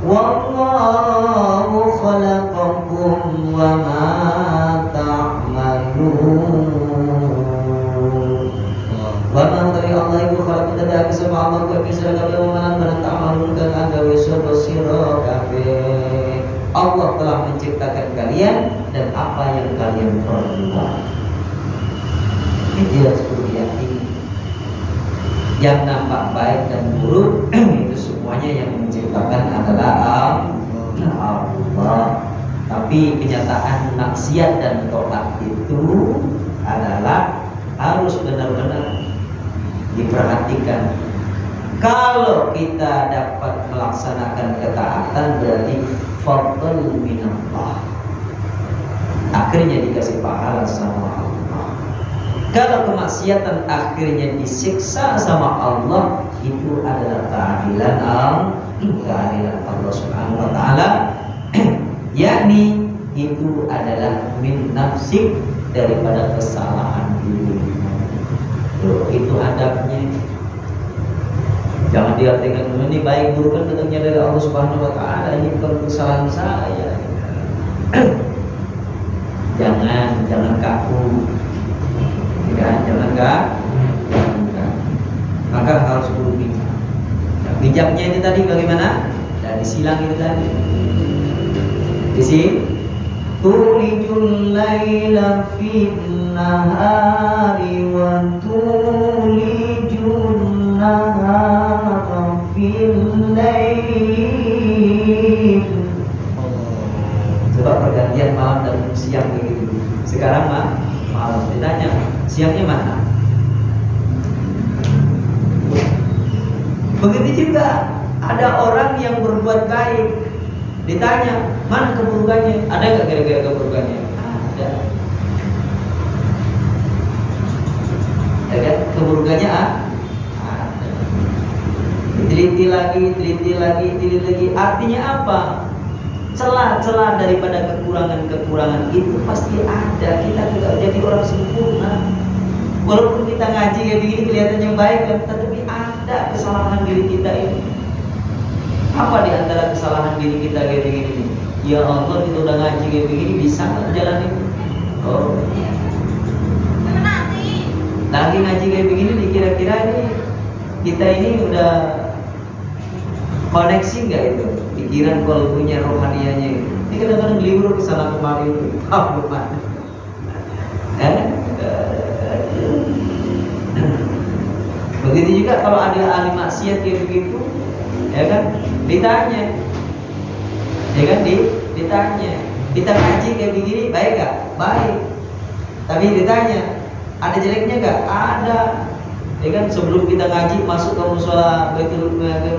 wallahu khalaqakum wa ma ta'malun. Wa ma dari Allah ibu khalaqu tadaga sapa Allah ka bisa kabeh manan barang ta'malun kang agawe sapa sira kabeh. Allah telah menciptakan kalian dan apa yang kalian perbuat. Ini jelas yakini. Yang nampak baik dan buruk itu semuanya yang menciptakan adalah Allah. Tapi kenyataan maksiat dan taat itu adalah harus benar-benar diperhatikan. Kalau kita dapat melaksanakan ketaatan berarti fadl minallah, akhirnya dikasih pahala sama Allah. Kalau kemaksiatan akhirnya disiksa sama Allah, itu adalah keadilan Allah Subhanahu wa taala. Yakni itu adalah min nafsik, daripada kesalahan diri. Itu adabnya. Jangan diartikan ini baik buruk kan datangnya dari Allah Subhanahu wa taala, ini bukan kesalahan saya. Jangan kaku. Ya, jangan kaku. Maka harus guru bijak. Nah, bijaknya ini tadi bagaimana? Dari silang itu tadi. Di sini tulijul laila fin nahari wa tulijun nahara fil lail. Sebab pergantian malam dan siang begitu. Sekarang malam, ditanya siangnya mana? Begitu juga ada orang yang berbuat baik, ditanya mana keburukannya, ada nggak kira-kira keburukannya? Ada. Ya kan? Keburukannya ada. Teliti lagi. Artinya apa? Celah-celah daripada kekurangan itu pasti ada. Kita tidak jadi orang sempurna. Walaupun kita ngaji kayak begini kelihatannya baik, tetapi ada kesalahan diri kita ini. Apa di antara kesalahan diri kita kayak begini? Ya Allah, kita udah ngaji kayak begini, bisa nggak jalanin? Oh, lagi ngaji kayak begini, dikira-kira ini kita ini udah koneksi nggak itu? Pikiran kalbunya, rohanianya. Ini kadang-kadang gelibur ke sana kemari itu. Belum ada. Begitu juga kalau ada ahli maksiat kayak begitu, ya kan, ditanya, ya kan, ditanya, kita ngaji kayak begini baik gak? Baik. Tapi ditanya, ada jeleknya gak? Ada. Ya kan, sebelum kita ngaji masuk ke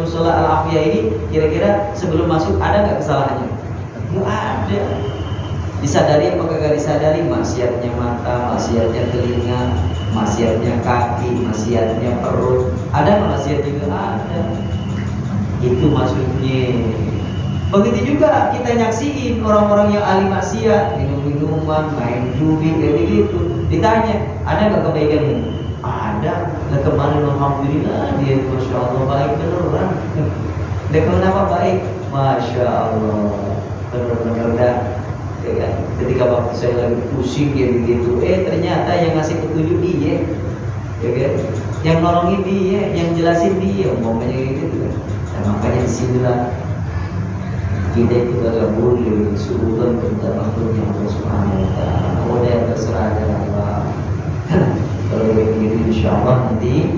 musola Al-Afiyah ini, kira-kira sebelum masuk ada gak kesalahannya? Nggak ada. Disadari apa kagak disadari? Maksiatnya mata, maksiatnya telinga, maksiatnya kaki, maksiatnya perut. Ada nggak maksiat juga? Ada. Itu maksudnya. Begitu juga kita nyaksiin orang-orang yang ahli maksiat, minum-minuman, main judi, kayak gitu. Ditanya, ada nggak kebaikan ini? Ada. Nah, kemarin alhamdulillah dia masya Allah baik beneran. Dia kenapa baik? Masya Allah bener-bener dah. Ya kan? Ketika waktu saya lagi pusing kayak begitu, ternyata yang ngasih petunjuk dia. ya kan? Yang nolongin dia, yang jelasin dia, umpamanya gitu kan. Nah, makanya disinilah kita itu adalah boleh suruhan tentang makhluknya Allah Subhanahu Wa Taala. Boleh terserah dari Allah. Kalau begitu insya Allah nanti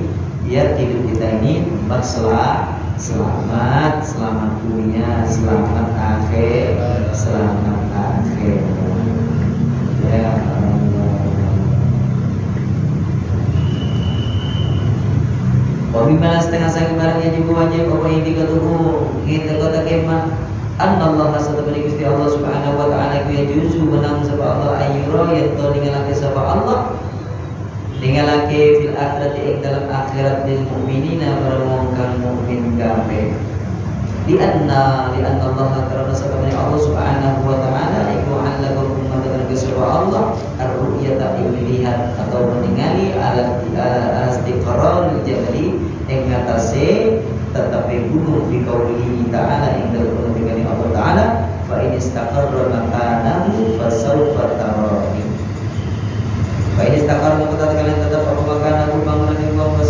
biar hidup kita ini selamat dunia, selamat akhir, selamat akhir. Ya Allah. Wabimana setengah sangi barangnya juga wajib apa ini katuhu kita kata kemah. Anallah satabani Gusti Allah Subhanahu Wa Taala ku yajuzu menang sapa Allah ayyura yato ningalake sapa Allah ningalake fil akhirati ing dalam akhirat lil mukminina para kang mukmin kabeh li anna Allah karena satabani Allah Subhanahu Wa Taala iku alaqakum matakan sapa Allah ar-ru'yata melihat atau meningali ala istiqrar jabali ing ngatase tetapi gunung fi qaulihi ta'ala ing dalem pengendikane Allah Ta'ala fa in istaqarra makanahu fa sawfa tarani fa in istaqarra makanahu kalian tetap apa makanahu bangunan ing wa fa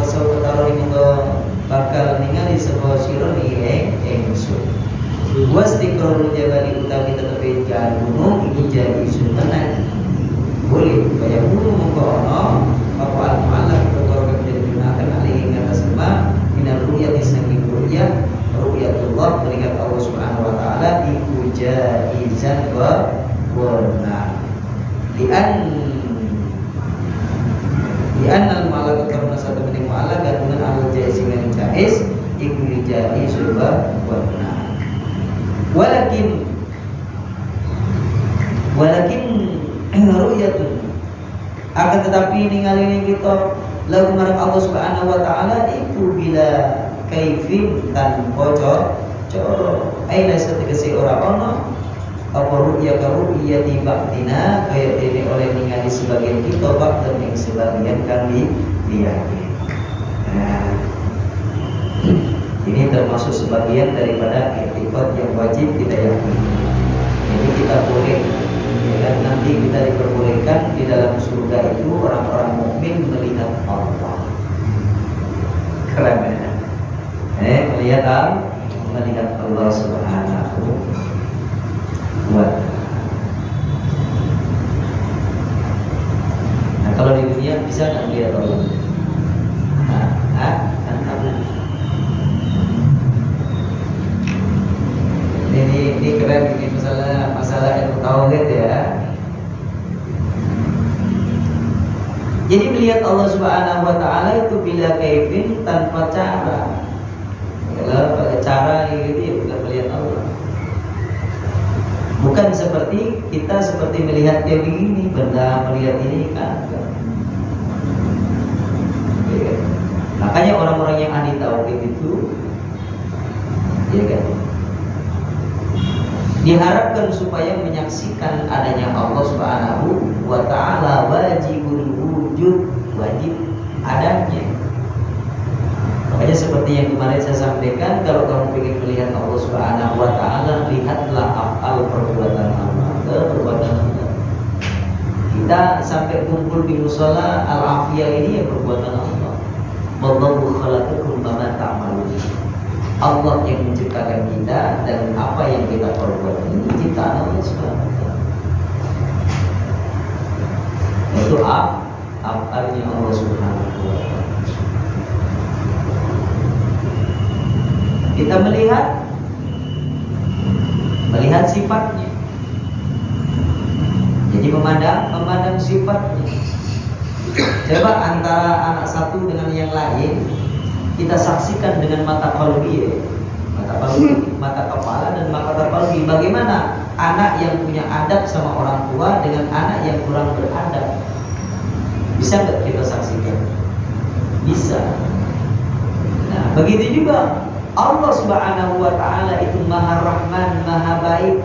sawfa tarani monggo bakal ningali sapa sira ni ingsun wa istiqrarul jabali utawi tetapi jalan gunung ini jadi sunnah boleh kaya gunung monggo ana apa al-mu'allaq perkara menjadi gunakan alih ing atas sama minal ru'yati saking ru'yatullah melihat Allah Subhanahu Wa Taala iku jaizan wa benar lian al-mu'allaq karena satu mening mu'allaq dengan al-jaiz yang jaiz iku jaiz wa benar walakin ru'yatun akan tetapi ningali kita lagu marang Allah Subhanahu Wa Taala itu bila kaifin tanpa coro aina setegese ora ono apa ru'ya ka ru'ya di ba'dina kaya dene oleh ningali sebagian kita bak dan sebagian kan lihat. Nah, ini termasuk sebagian daripada i'tiqad yang wajib kita yakini. Jadi kita boleh ya kan, nanti kita diperbolehkan di dalam surga itu orang-orang mukmin melihat Allah. Keren ya? Melihat Allah Subhanahu wa Ta'ala. Nah, kalau di dunia bisa nggak melihat Allah? Ini keren, ini masalah ilmu tauhid ya. Jadi melihat Allah Subhanahu Wa Taala itu bila kaifin tanpa cara. Kalau pakai cara gitu ya bukan melihat Allah. Bukan seperti kita seperti melihat dia begini, benda melihat ini kan. Ya. Makanya orang-orang yang ahli tauhid itu, ya kan, diharapkan supaya menyaksikan adanya Allah Subhanahu Wa Taala wajibul wujud, wajib adanya. Makanya seperti yang kemarin saya sampaikan, kalau kamu ingin melihat Allah Subhanahu Wa Taala, lihatlah afal perbuatan Allah, perbuatan Allah. Kita sampai kumpul di mushola al-afiyah ini ya perbuatan Allah. Wallahu khalaqakum wa ma ta'malun. Allah yang menciptakan kita dan apa yang kita perbuat ini ciptaan Allah Subhanahu Wa Taala. Itu afalnya Allah Subhanahu Wa Taala. Kita melihat sifatnya. Jadi memandang sifatnya. Coba antara anak satu dengan yang lain, kita saksikan dengan mata qalbi, mata kepala dan mata qalbi. Bagaimana anak yang punya adab sama orang tua dengan anak yang kurang beradab? Bisa nggak kita saksikan? Bisa. Nah, begitu juga Allah Subhanahu Wa Taala itu Maha Rahman, Maha Baik,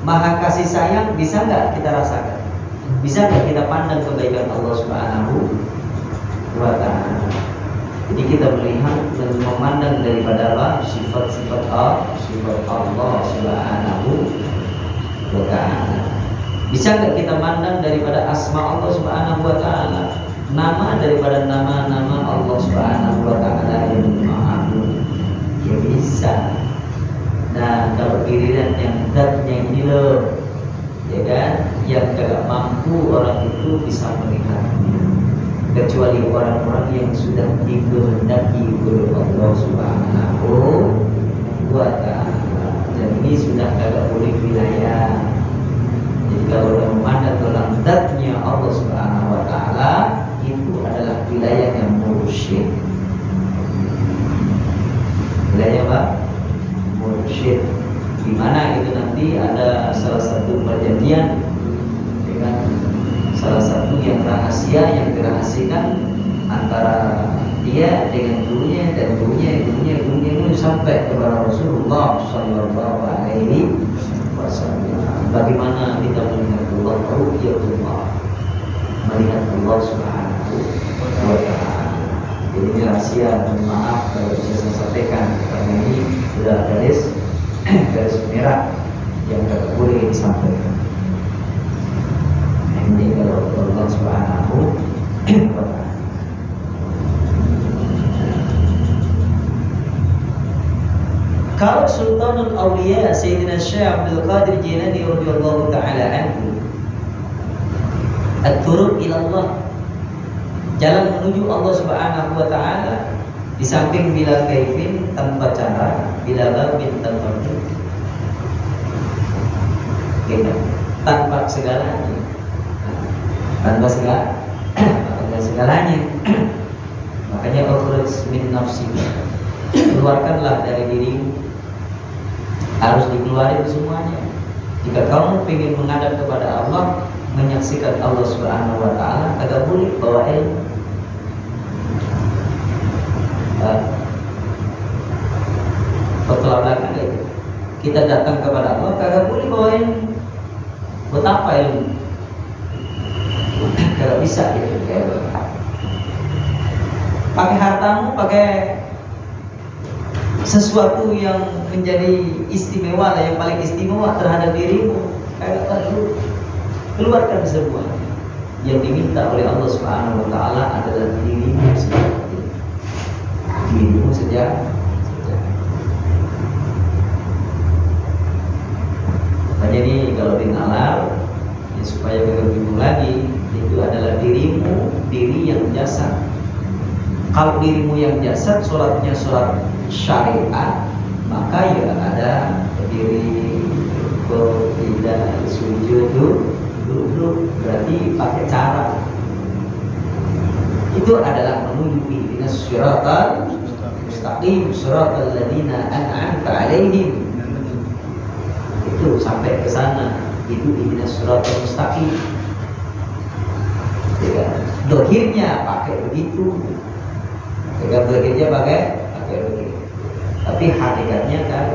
Maha Kasih Sayang. Bisa nggak kita rasakan? Bisa nggak kita pandang kebaikan Allah Subhanahu Wa Taala? Jadi kita melihat dan memandang daripada sifat-sifat Allah Subhanahu Wa Taala. Bisa nggak kita mandang daripada asma Allah Subhanahu Wa Taala, nama daripada nama-nama Allah Subhanahu wa taala yang Maha Agung? Ya bisa. Nah, kalau giliran yang zatnya ini loh, ya kan, yang tidak mampu orang itu bisa melihatnya, kecuali orang-orang yang sudah dikehendaki oleh Allah Subhanahu wa taala. Dan ini sudah kagak boleh wilayah. Jadi kalau yang memandang dalam zatnya Allah Subhanahu wa taala, itu adalah wilayah yang mursyid. Wilayah apa? Mursyid. Di mana itu nanti ada salah satu perjanjian dengan salah satu yang rahasia yang dirahasiakan antara dia dengan gurunya dan gurunya sampai kepada Rasulullah Shallallahu Alaihi Wasallam. Bagaimana kita melihat Allah, ru'yatullah, melihat Allah Subhanahu wa taala. Jadi ini rahasia, dan maaf kalau bisa saya sampaikan karena ini sudah garis merah yang tidak boleh disampaikan. Ini kalau Allah Subhanahu wa taala. Kalau Sultanul Auliya Sayyidina Syekh Abdul Qadir Jilani radhiyallahu taala anhu, at-turuq ila Allah, jalan menuju Allah Subhanahu wa taala, di samping bila kaifin tanpa cara, bila babin tanpa gitu, tanpa segalanya, tanpa segalanya. Makanya ukhrij min nafsika, keluarkanlah dari dirimu, harus dikeluarin semuanya. Jika kamu ingin menghadap kepada Allah, menyaksikan Allah Subhanahu wa taala, agak boleh bawa ilmu. Bertolak belakang itu. Kita datang kepada Allah, kagak boleh bawa ilmu. Buat apa ilmu? Kagak bisa gitu. Pakai hartamu, pakai sesuatu yang menjadi istimewa lah, yang paling istimewa terhadap dirimu, kagak perlu. Keluarkan semua. Yang diminta oleh Allah Subhanahu wa taala adalah dirimu saja. Dirimu saja. Makanya ini kalau dinalar, ya supaya kagak bingung lagi, itu adalah dirimu, diri yang jasad. Kalau dirimu yang jasad, sholatnya sholat syariat, maka ya ada berdiri, tidak sujud, duduk, berarti pakai cara. Itu adalah menuju ihdinas siratal mustaqim, siratal ladzina an'amta 'alaihim. Itu sampai ke sana, itu ihdinas siratal mustaqim. Ya, dohirnya pakai begitu, dohirnya pakai begitu. Tapi hakikatnya kan,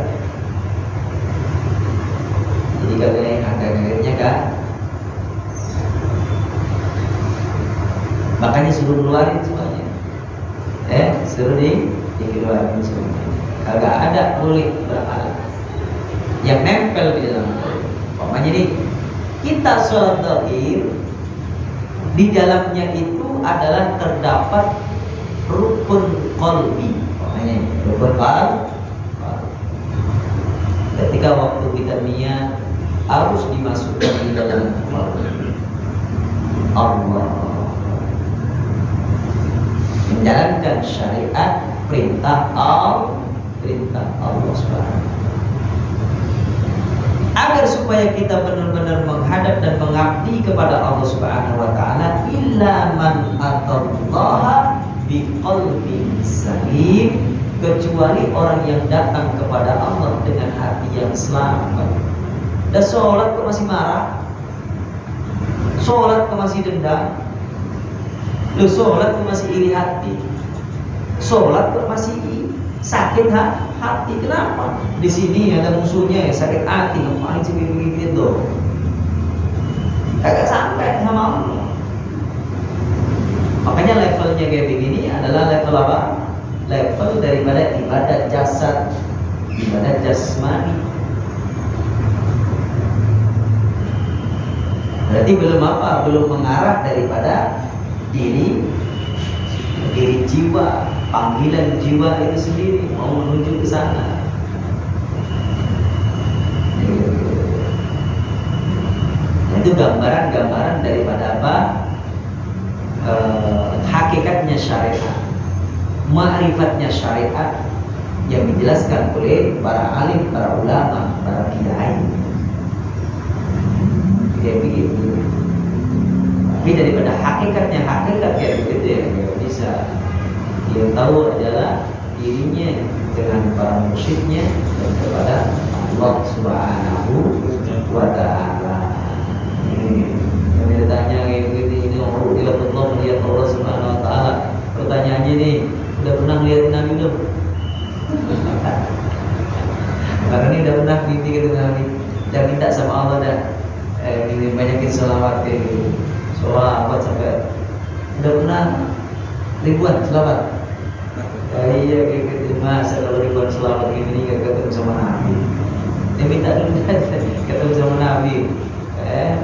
jadi katanya hakikatnya kan, makanya suruh keluarin semuanya, suruh dikeluarin semuanya. Kagak ada boleh beramal yang nempel di dalam. Makanya nih kita sholat dohir, di dalamnya itu adalah terdapat rukun qalbi. Rukun qalbi. Ketika waktu kita niat harus dimasukkan di dalam qalbi. Allah menjalankan syariat, perintah Allah Subhanahu. Agar supaya kita benar-benar menghadap dan mengabdi kepada Allah Subhanahu wa taala, illa man atallaha biqalbin salim, kecuali orang yang datang kepada Allah dengan hati yang selamat. Dan sholat kok masih marah? Sholat kok masih dendam? Lu sholat kok masih iri hati? Sholat kok masih sakit hati? Kenapa? Di sini ada musuhnya ya, sakit hati, ngapain sih begitu? Kagak sampai sama Allah. Makanya levelnya kayak begini adalah level apa? Level daripada ibadat jasad, ibadat jasmani. Berarti belum apa? Belum mengarah daripada diri diri jiwa, panggilan jiwa itu sendiri mau menuju ke sana. Itu gambaran-gambaran daripada apa? Hakikatnya syariat, ma'rifatnya syariat yang dijelaskan oleh para alim, para ulama, para kiai. Kayak begitu. Tapi daripada hakikatnya hakikat kayak begitu ya nggak bisa. Dia tahu adalah dirinya dengan para mursyidnya dan kepada Allah Subhanahu wa Ta'ala. Yang ditanya kayak begitu, ini orang dia pernah melihat Allah Subhanahu wa Ta'ala. Pertanyaannya nih, udah pernah lihat Nabi belum? Karena ini udah pernah mimpi gitu Nabi. Dan minta sama Allah dah banyakin sholawat kayak gitu. Sholawat sampai udah pernah ribuan sholawat. Iya kayak gitu. Masa kalau ribuan sholawat gini gak ketemu sama Nabi. Dia minta dulu ketemu sama Nabi.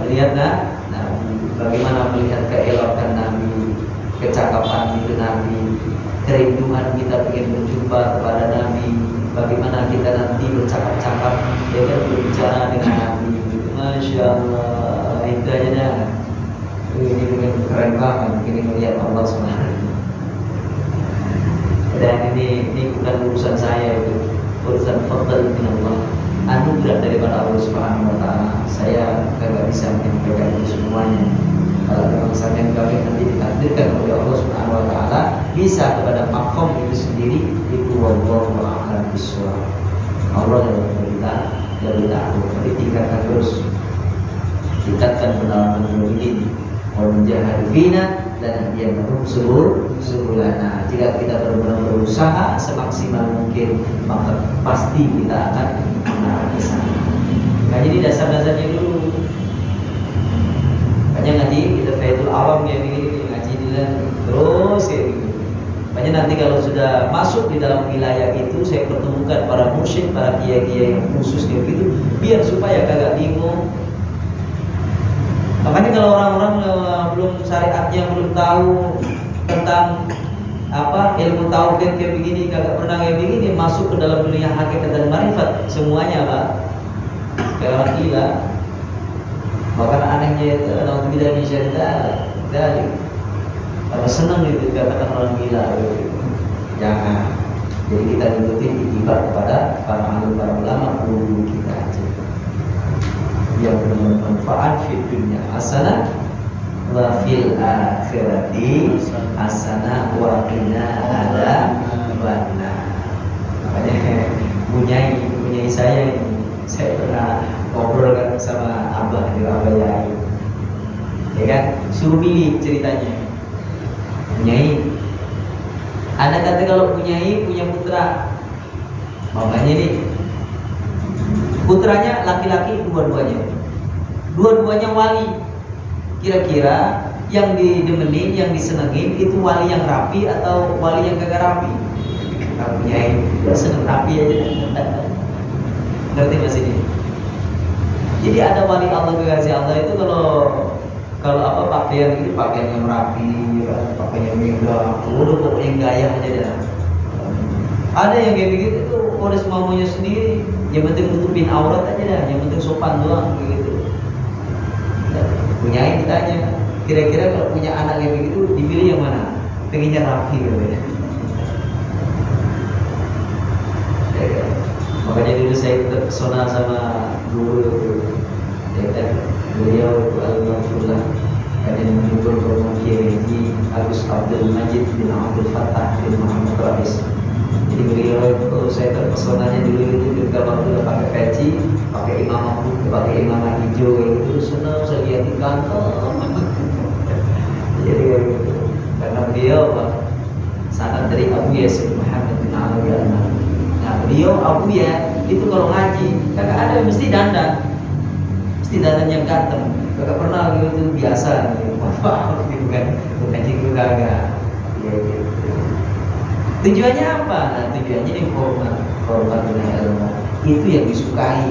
Melihat Nabi, bagaimana melihat keelokan Nabi, kecakapan itu Nabi, kerinduan kita ingin berjumpa kepada Nabi, bagaimana kita nanti bercakap-cakap, ya kan, berbicara dengan Nabi. Masya Allah, itu aja dah. Ini dengan keren banget, ini melihat Allah SWT. Dan ini bukan urusan saya, itu urusan fadl min Allah, anugerah daripada Allah Subhanahu wa Ta'ala. Saya tidak bisa menyampaikan itu semuanya. Kalau memang sampai kami nanti ditakdirkan oleh Allah Subhanahu wa Ta'ala bisa kepada makom itu sendiri, itu wallahu a'lam bishawab. Allah yang beritahu, ditingkatkan terus, tingkatkan pendalaman ilmu ini. Wa menjahad fina dan dia subulana. Jika kita benar-benar berusaha semaksimal mungkin, maka pasti kita akan mengarah ke sana. Nah, jadi dasar-dasarnya dulu. Makanya ngaji kita faedul awam kayak begini, ngaji terus kayak begini. Makanya nanti kalau sudah masuk di dalam wilayah itu, saya pertemukan para mursyid, para kiai-kiai yang khusus kayak gitu, biar supaya kagak bingung. Makanya kalau orang-orang belum syariatnya, belum tahu tentang apa ilmu tauhid kayak begini, kagak pernah kayak begini, masuk ke dalam dunia hakikat dan marifat, semuanya Pak kayak orang gila. Bahkan anehnya itu orang tidak disyariat dari karena senang itu dikatakan orang gila gitu. Jangan. Jadi kita ikutin itibar kepada para alim, para ulama, guru kita aja yang bermanfaat di dunia hasanah wa fil akhirati hasanah wa qina adzabannar. Makanya punyai saya pernah ngobrol kan sama abah di Abaya, ya kan, suruh pilih ceritanya. Punyai, ada kata kalau punyai punya putra, makanya nih putranya laki-laki dua-duanya wali. Kira-kira yang didemenin, yang disenengin itu wali yang rapi atau wali yang kagak rapi? Punyai seneng rapi aja. Ngerti mas ini? Jadi ada wali Allah, kekasih Allah itu kalau apa pakaian itu pakaian yang rapi, kan? Pakaian yang megah, udah pokoknya gaya aja dah. Ada yang kayak begitu tuh udah semaunya sendiri, yang penting tutupin aurat aja dah, yang penting sopan doang gitu. Punyai ditanya, kira-kira kalau punya anak yang begitu dipilih yang mana? Pengennya rapi gitu ya. Makanya dulu saya terpesona sama guru itu, ya kan, beliau itu Al-Ghafurlah, karena menghibur Romo Kiai Agus Abdul Majid bin Abdul Fattah bin Muhammad Rais. Jadi beliau itu saya terpesonanya dulu itu ketika waktu udah pakai peci, pakai imamah putih, pakai imamah hijau itu senang saya lihat di kantor. Jadi karena beliau sangat dari Abu Yasir Muhammad bin Alawi Al-Nabi. Nah beliau Abu ya itu kalau ngaji kagak ada, mesti dandan yang ganteng, kagak pernah gitu biasa gitu. bukan gitu kagak ya, gitu. Tujuannya apa? Nah tujuannya ini hormat dunia ilmu itu yang disukai.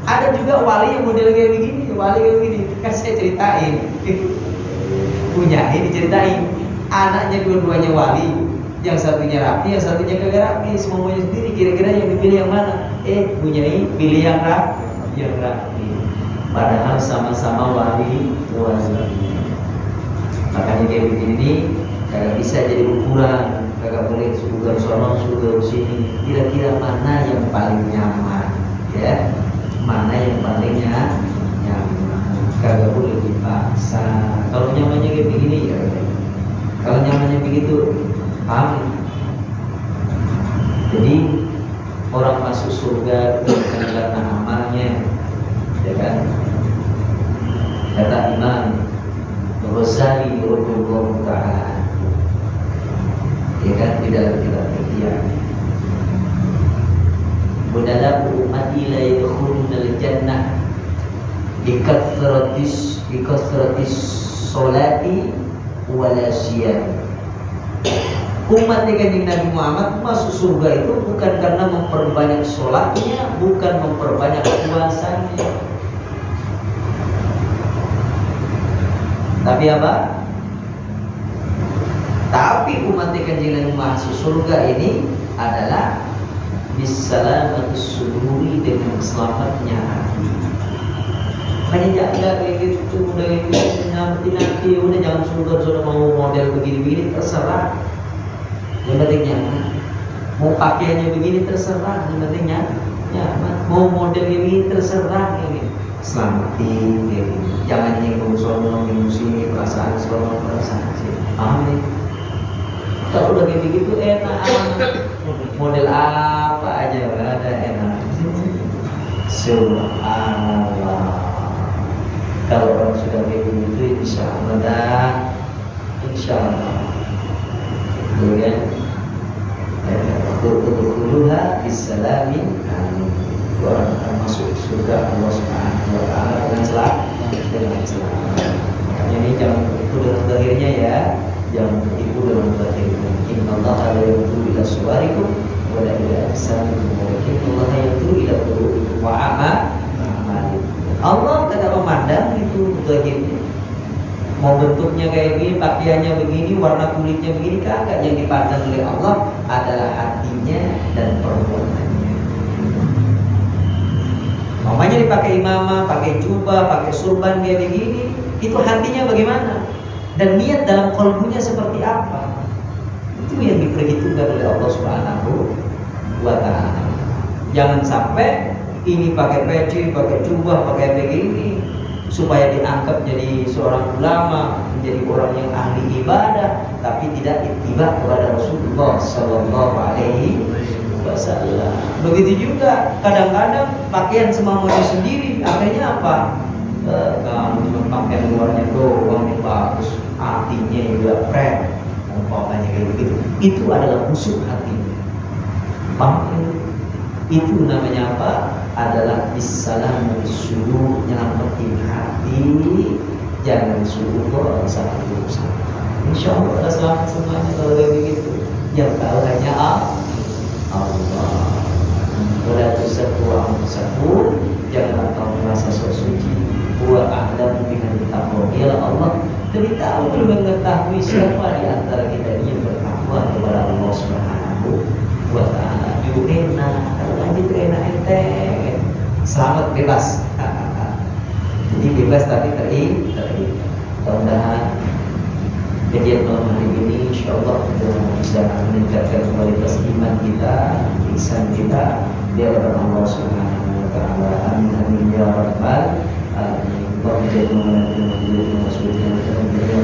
Ada juga wali yang model kayak begini, wali kayak begini kan saya ceritain punya ini diceritain anaknya dua-duanya wali, yang satunya rapi, yang satunya kagak rapi, semua maunya sendiri. Kira-kira yang dipilih yang mana? Bunyai pilih yang rapi. Padahal sama-sama wali. Makanya dia begini nih, kagak bisa jadi ukuran, kagak boleh surga sono, surga sini. Kira-kira mana yang paling nyaman, ya? Mana yang paling nyaman? Kagak boleh dipaksa. Kalau nyamannya kayak begini ya, kalau nyamannya begitu, paham? Jadi orang masuk surga bukan karena amalnya, ya kan? Kata Imam Ghazali rahimahullah taala, ya kan, di dalam kitab Ihya, budalaku ummati la yadkhulunal jannah bikathratis sholati wala siyam. Umat Kanjeng Nabi Muhammad masuk surga itu bukan karena memperbanyak sholatnya, bukan memperbanyak puasanya, tapi apa? Tapi umat Kanjeng Nabi masuk surga ini adalah bisalamatus suduri, dengan selamatnya hati. Makanya jaga kayak gitu, udah nanti udah jangan sudah mau model begini-begini terserah, yang penting nyaman. Mau pakaiannya begini terserah, yang penting nyaman. Mau modelnya begini terserah, ini selamatin kayak gini. Jangan nyinggung sono, nyinggung sini, perasaan sono, perasaan sini. Paham nih? Kalau udah kayak begitu enak, model apa aja ada enak. Subhanallah. Kalau orang sudah kayak begitu, insya Allah, kemudian Tudkhuluha bisalamin, orang akan masuk surga Allah Subhanahu wa taala dengan selamat. Makanya ini jangan tertipu dengan zahirnya ya, jangan tertipu dengan zahirnya. Innallaha la yanzuru ila suwarikum wa la ila ajsamikum, walakinnallaha yanzuru ila qulubikum wa a'malikum. Allah tidak memandang itu zahirnya. Mau bentuknya kayak gini, pakaiannya begini, warna kulitnya begini, kagak. Yang dipandang oleh Allah adalah hatinya dan perbuatannya. Mamanya dipakai imamah, pakai jubah, pakai surban kayak begini, itu hatinya bagaimana? Dan niat dalam kalbunya seperti apa? Itu yang diperhitungkan oleh Allah Subhanahu wa taala. Jangan sampai ini pakai peci, pakai jubah, pakai begini supaya dianggap jadi seorang ulama, menjadi orang yang ahli ibadah, tapi tidak ittiba kepada Rasulullah Sallallahu Alaihi Wasallam. Begitu juga kadang-kadang pakaian semamanya sendiri, akhirnya apa? Kamu pakaian luarnya doang yang bagus, hatinya juga keren, umpamanya kayak begitu. Itu adalah musuh hatinya. Paham? Itu namanya apa? Adalah bisalam disuruh nyelamatin hati, jangan suruh orang sama dosa. Insya Allah ada selamat semuanya kalau kayak begitu. Yang tahu hanya Allah. Wala tusaku anfusakum, jangan kau merasa sok suci. Wa a'lamu biman taqwa. Dialah Allah lebih tahu, lebih mengetahui siapa di antara kita ini yang bertakwa kepada Allah Subhanahu wa taala. Enak, kalau lanjut enak enteng, selamat bebas. Jadi bebas tapi mudah-mudahan kejadian malam hari ini insya Allah bisa meningkatkan kualitas iman kita, ihsan kita di hadapan Allah Subhanahu wa taala. Amin amin ya rabbal alamin. Allahumma ja'alna min ahli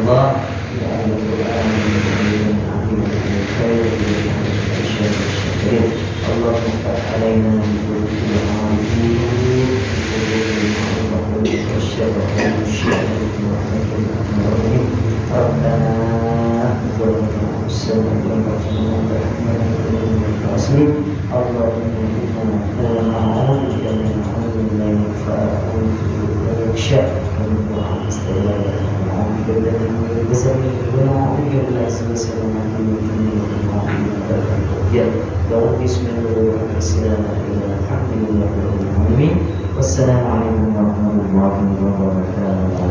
Allah ya Al-Qur'an اللهم افتح علينا بفضلك العارفين وبفضلك والشفقة والشهادة ورحمتك الرحيم. ربنا ظلمنا أنفسنا وإن لم تغفر لنا وترحمنا اللهم إنا نعوذ بك من عون لا ينفع ولا يخشى ومن دعاء مستجاب ونعوذ بك من الكسل ونعوذ بك من العجز والسلامة بسم الله الرحمن الرحيم. الحمد لله رب العالمين والسلام عليكم ورحمة الله وبركاته.